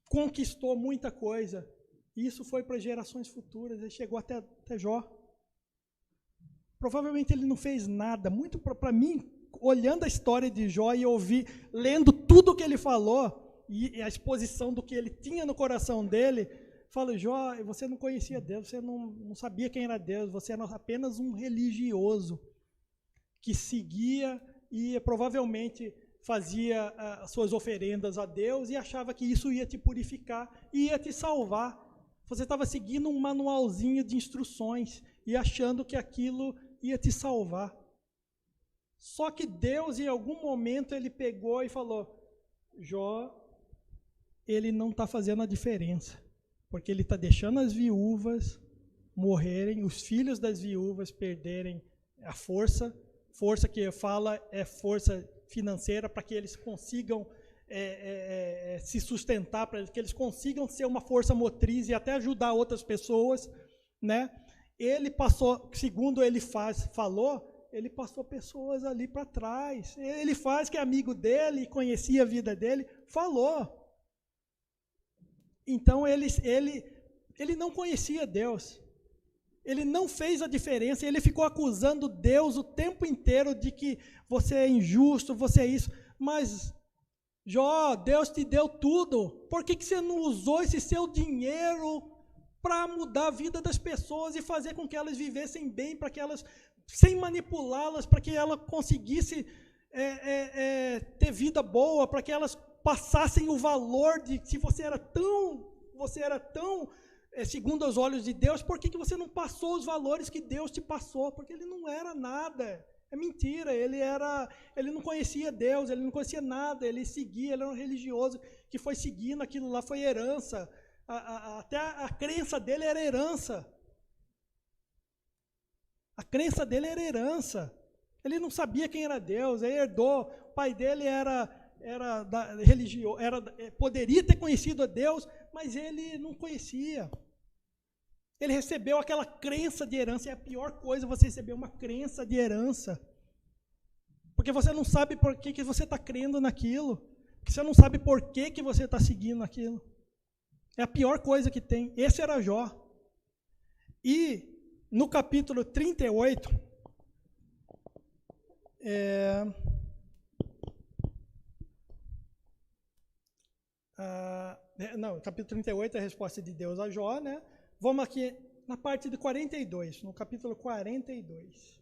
conquistou muita coisa. Isso foi para gerações futuras, ele chegou até Jó. Provavelmente ele não fez nada. Muito para mim, olhando a história de Jó e lendo tudo o que ele falou, e a exposição do que ele tinha no coração dele, falo, Jó, você não conhecia Deus, você não sabia quem era Deus, você era apenas um religioso que seguia e provavelmente fazia as suas oferendas a Deus e achava que isso ia te purificar, ia te salvar. Você estava seguindo um manualzinho de instruções e achando que aquilo ia te salvar. Só que Deus, em algum momento, ele pegou e falou, Jó, ele não está fazendo a diferença, porque ele está deixando as viúvas morrerem, os filhos das viúvas perderem a força que fala é força financeira, para que eles consigam se sustentar, para que eles consigam ser uma força motriz e até ajudar outras pessoas, né? Ele passou, segundo ele falou, ele passou pessoas ali para trás. Ele faz que é amigo dele, conhecia a vida dele, falou. Então ele não conhecia Deus. Ele não fez a diferença, ele ficou acusando Deus o tempo inteiro de que você é injusto, você é isso. Mas, Jó, Deus te deu tudo. Por que você não usou esse seu dinheiro para mudar a vida das pessoas e fazer com que elas vivessem bem, para que elas, sem manipulá-las, para que ela conseguisse ter vida boa, para que elas passassem o valor de se você era tão segundo os olhos de Deus, por que você não passou os valores que Deus te passou? Porque ele não era nada. É mentira, ele não conhecia Deus, ele não conhecia nada, ele seguia, ele era um religioso que foi seguindo aquilo lá, foi herança. Até a crença dele era herança. A crença dele era herança. Ele não sabia quem era Deus, ele herdou. O pai dele era da religião, poderia ter conhecido a Deus, mas ele não conhecia. Ele recebeu aquela crença de herança. É a pior coisa você receber uma crença de herança, porque você não sabe por que você está crendo naquilo, porque você não sabe por que você está seguindo aquilo. É a pior coisa que tem. Esse era Jó. E no capítulo 38, capítulo 38 é a resposta de Deus a Jó, né? Vamos aqui na parte de 42, no capítulo 42.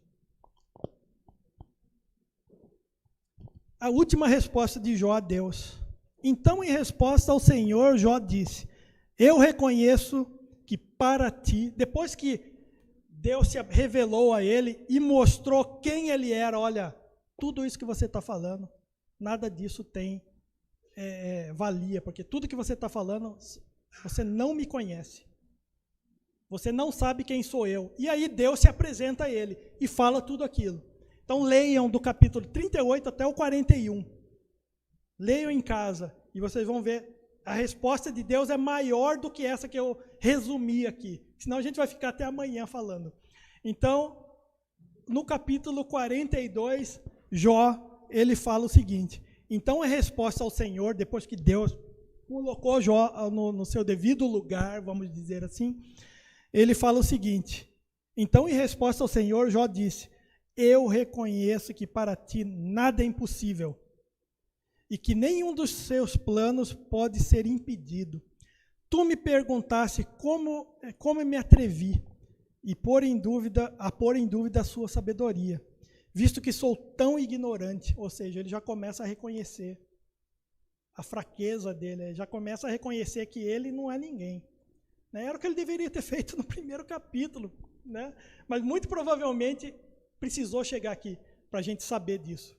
A última resposta de Jó a Deus. Então, em resposta ao Senhor, Jó disse, eu reconheço que para ti, depois que Deus se revelou a ele e mostrou quem ele era, olha, tudo isso que você está falando, nada disso tem valia, porque tudo que você está falando, você não me conhece. Você não sabe quem sou eu. E aí Deus se apresenta a ele e fala tudo aquilo. Então leiam do capítulo 38 até o 41. Leiam em casa e vocês vão ver, a resposta de Deus é maior do que essa que eu resumi aqui. Senão a gente vai ficar até amanhã falando. Então, no capítulo 42, Jó, ele fala o seguinte, então a resposta ao Senhor, depois que Deus colocou Jó no seu devido lugar, vamos dizer assim, ele fala o seguinte, então em resposta ao Senhor, Jó disse, eu reconheço que para ti nada é impossível. e que nenhum dos seus planos pode ser impedido. Tu me perguntaste como me atrevi a pôr em dúvida a sua sabedoria, visto que sou tão ignorante. Ou seja, ele já começa a reconhecer a fraqueza dele, ele já começa a reconhecer que ele não é ninguém. Né? Era o que ele deveria ter feito no primeiro capítulo, né? Mas muito provavelmente precisou chegar aqui para a gente saber disso,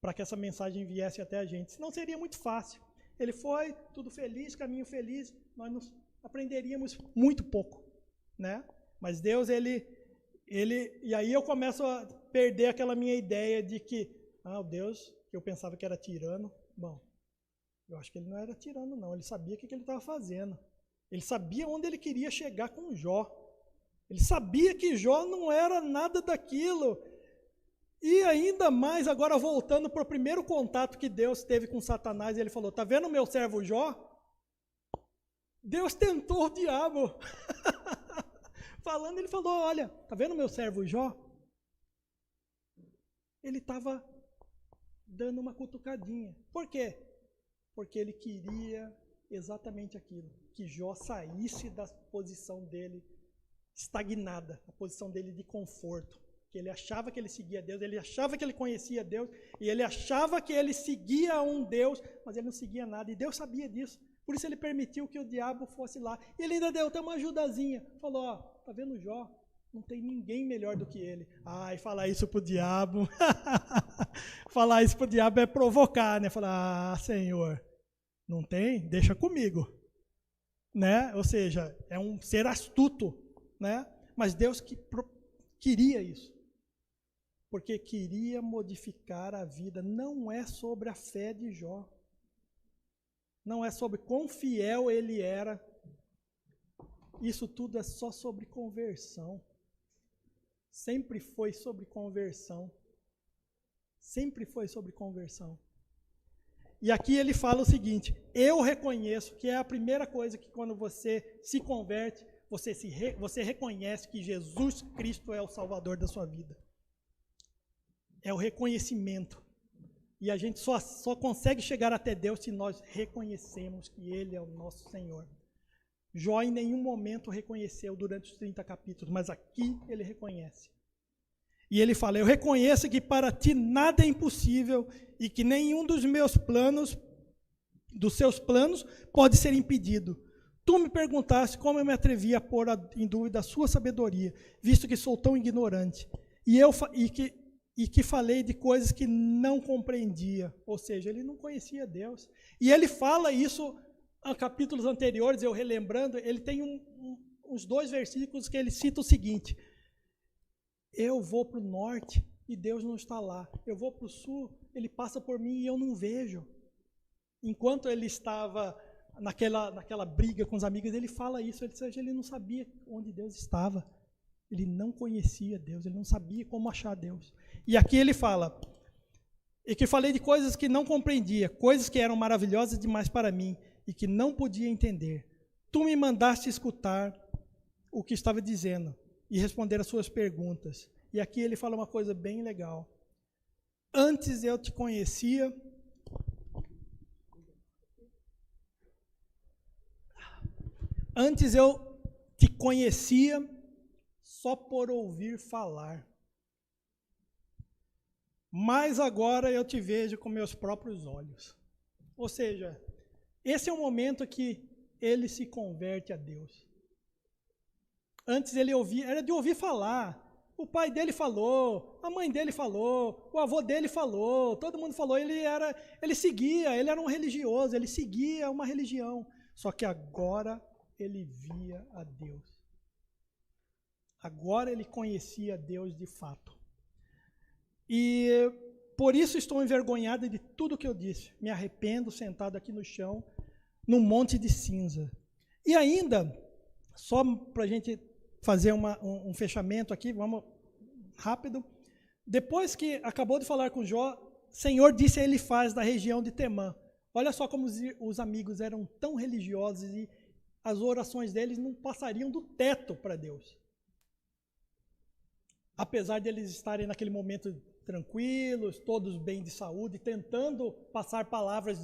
para que essa mensagem viesse até a gente. Senão seria muito fácil. Ele foi, tudo feliz, caminho feliz, nós nos aprenderíamos muito pouco, né? Mas Deus, ele, e aí eu começo a perder aquela minha ideia de que, o Deus, que eu pensava que era tirano, bom, eu acho que ele não era tirano não, ele sabia o que ele estava fazendo. Ele sabia onde ele queria chegar com Jó. Ele sabia que Jó não era nada daquilo. E ainda mais, agora voltando para o primeiro contato que Deus teve com Satanás, ele falou, está vendo o meu servo Jó? Deus tentou o diabo. Falando, ele falou, olha, está vendo o meu servo Jó? Ele estava dando uma cutucadinha. Por quê? Porque ele queria exatamente aquilo, que Jó saísse da posição dele estagnada, a posição dele de conforto, que ele achava que ele seguia Deus, ele achava que ele conhecia Deus, e ele achava que ele seguia um Deus, mas ele não seguia nada, e Deus sabia disso, por isso ele permitiu que o diabo fosse lá, e ele ainda deu até uma ajudazinha, falou, tá vendo Jó? Não tem ninguém melhor do que ele. E falar isso pro diabo, falar isso pro diabo é provocar, né? Falar, Senhor, não tem? Deixa comigo, né? Ou seja, é um ser astuto, né? Mas Deus queria isso, porque queria modificar a vida. Não é sobre a fé de Jó, não é sobre quão fiel ele era, isso tudo é só sobre conversão. Sempre foi sobre conversão. Sempre foi sobre conversão. E aqui ele fala o seguinte, eu reconheço que é a primeira coisa que quando você se converte, você reconhece que Jesus Cristo é o Salvador da sua vida. É o reconhecimento. E a gente só consegue chegar até Deus se nós reconhecemos que Ele é o nosso Senhor. Jó em nenhum momento reconheceu durante os 30 capítulos, mas aqui ele reconhece. E ele fala, eu reconheço que para ti nada é impossível e que nenhum dos seus planos pode ser impedido. Tu me perguntaste como eu me atrevi a pôr em dúvida a sua sabedoria, visto que sou tão ignorante. E que falei de coisas que não compreendia, ou seja, ele não conhecia Deus. E ele fala isso a capítulos anteriores, eu relembrando, ele tem uns 2 versículos que ele cita o seguinte, eu vou para o norte e Deus não está lá, eu vou para o sul, ele passa por mim e eu não vejo. Enquanto ele estava naquela briga com os amigos, ele fala isso, ele não sabia onde Deus estava, ele não conhecia Deus, ele não sabia como achar Deus. E aqui ele fala, e que falei de coisas que não compreendia, coisas que eram maravilhosas demais para mim, e que não podia entender. Tu me mandaste escutar o que estava dizendo e responder as suas perguntas. E aqui ele fala uma coisa bem legal. Antes eu te conhecia, só por ouvir falar. Mas agora eu te vejo com meus próprios olhos. Ou seja, esse é o momento que ele se converte a Deus. Antes ele era de ouvir falar. O pai dele falou, a mãe dele falou, o avô dele falou, todo mundo falou. Ele seguia, ele era um religioso, ele seguia uma religião. Só que agora ele via a Deus. Agora ele conhecia Deus de fato. E por isso estou envergonhado de tudo que eu disse. Me arrependo sentado aqui no chão, num monte de cinza. E ainda, só para a gente fazer um fechamento aqui, vamos rápido. Depois que acabou de falar com Jó, Senhor disse a Elifaz da região de Temã. Olha só como os amigos eram tão religiosos e as orações deles não passariam do teto para Deus. Apesar de eles estarem naquele momento tranquilos, todos bem de saúde, tentando passar palavras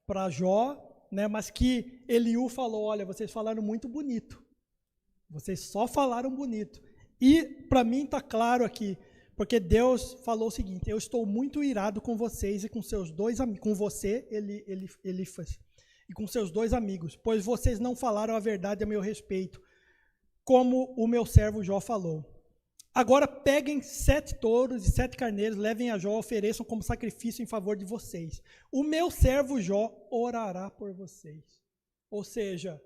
para Jó, né? Mas que Eliú falou, olha, vocês falaram muito bonito. Vocês só falaram bonito. E para mim está claro aqui, porque Deus falou o seguinte, eu estou muito irado com vocês e com seus dois amigos, com você, Elifas, e com seus 2 amigos, pois vocês não falaram a verdade a meu respeito, como o meu servo Jó falou. Agora peguem 7 touros e 7 carneiros, levem a Jó, ofereçam como sacrifício em favor de vocês. O meu servo Jó orará por vocês. Ou seja,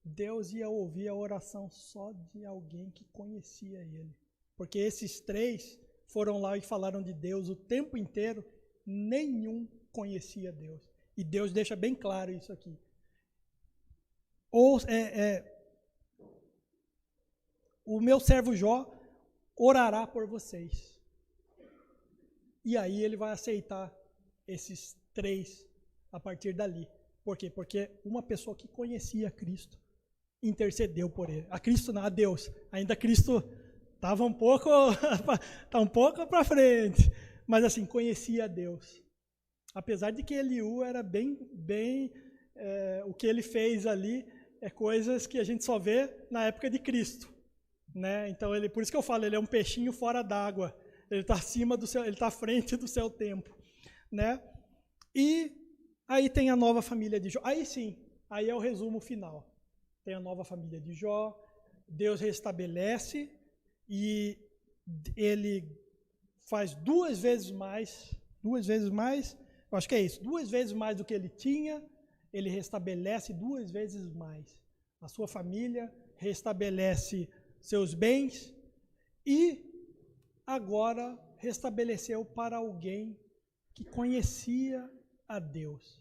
Deus ia ouvir a oração só de alguém que conhecia ele. Porque esses 3 foram lá e falaram de Deus o tempo inteiro, nenhum conhecia Deus. E Deus deixa bem claro isso aqui. O meu servo Jó orará por vocês. E aí ele vai aceitar esses 3 a partir dali. Por quê? Porque uma pessoa que conhecia Cristo intercedeu por ele. A Cristo não, a Deus. Ainda Cristo estava um pouco para frente. Mas assim, conhecia a Deus. Apesar de que Eliú era bem o que ele fez ali é coisas que a gente só vê na época de Cristo, né? Então por isso que eu falo, ele é um peixinho fora d'água. Ele está acima do seu, ele está à frente do seu tempo, né? E aí tem a nova família de Jó. Aí sim, aí é o resumo final. Tem a nova família de Jó. Deus restabelece e ele faz 2 vezes mais. Eu acho que é isso, 2 vezes mais do que ele tinha, ele restabelece 2 vezes mais. A sua família restabelece seus bens e agora restabeleceu para alguém que conhecia a Deus.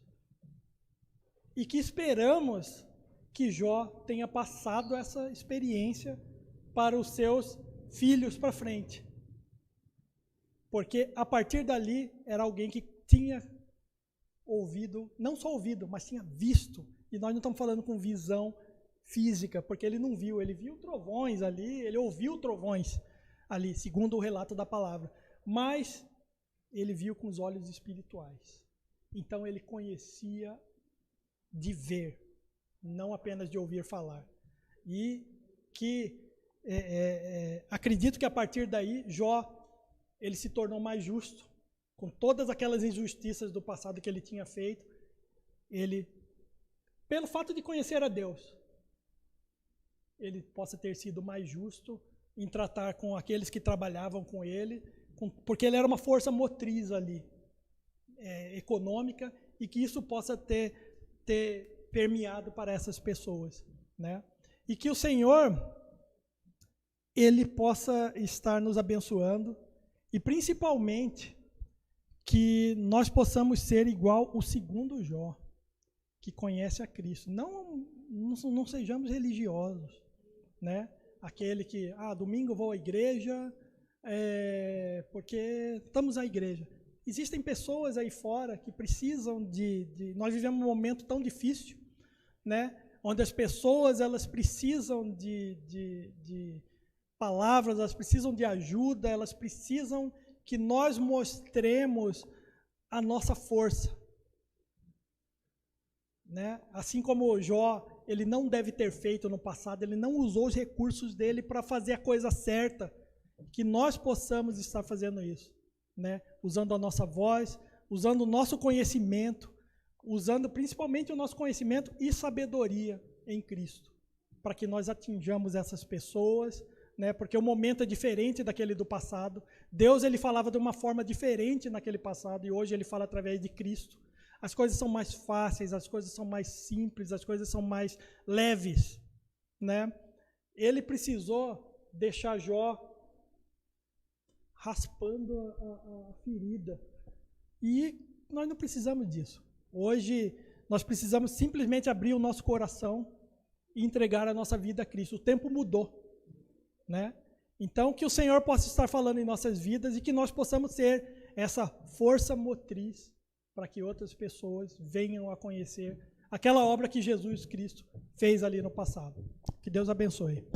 E que esperamos que Jó tenha passado essa experiência para os seus filhos para frente. Porque a partir dali era alguém que tinha ouvido, não só ouvido, mas tinha visto. E nós não estamos falando com visão física, porque ele não viu, ele viu trovões ali, ele ouviu trovões ali, segundo o relato da palavra. Mas ele viu com os olhos espirituais. Então ele conhecia de ver, não apenas de ouvir falar. E que acredito que a partir daí, Jó, ele se tornou mais justo, com todas aquelas injustiças do passado que ele tinha feito, ele, pelo fato de conhecer a Deus, ele possa ter sido mais justo em tratar com aqueles que trabalhavam com ele, porque ele era uma força motriz ali, econômica, e que isso possa ter permeado para essas pessoas, né? E que o Senhor, ele possa estar nos abençoando, e principalmente que nós possamos ser igual o segundo Jó, que conhece a Cristo. Não sejamos religiosos, né? Aquele que, domingo eu vou à igreja, porque estamos à igreja. Existem pessoas aí fora que precisam nós vivemos um momento tão difícil, né? Onde as pessoas elas precisam de palavras, elas precisam de ajuda, elas precisam que nós mostremos a nossa força, né? Assim como Jó, ele não deve ter feito no passado, ele não usou os recursos dele para fazer a coisa certa, que nós possamos estar fazendo isso, né? Usando a nossa voz, usando o nosso conhecimento, usando principalmente o nosso conhecimento e sabedoria em Cristo, para que nós atinjamos essas pessoas, né? Porque o momento é diferente daquele do passado. Deus ele falava de uma forma diferente naquele passado e hoje ele fala através de Cristo. As coisas são mais fáceis, as coisas são mais simples, as coisas são mais leves, né? Ele precisou deixar Jó raspando a ferida. E nós não precisamos disso. Hoje nós precisamos simplesmente abrir o nosso coração e entregar a nossa vida a Cristo. O tempo mudou, né? Então que o Senhor possa estar falando em nossas vidas e que nós possamos ser essa força motriz para que outras pessoas venham a conhecer aquela obra que Jesus Cristo fez ali no passado. Que Deus abençoe.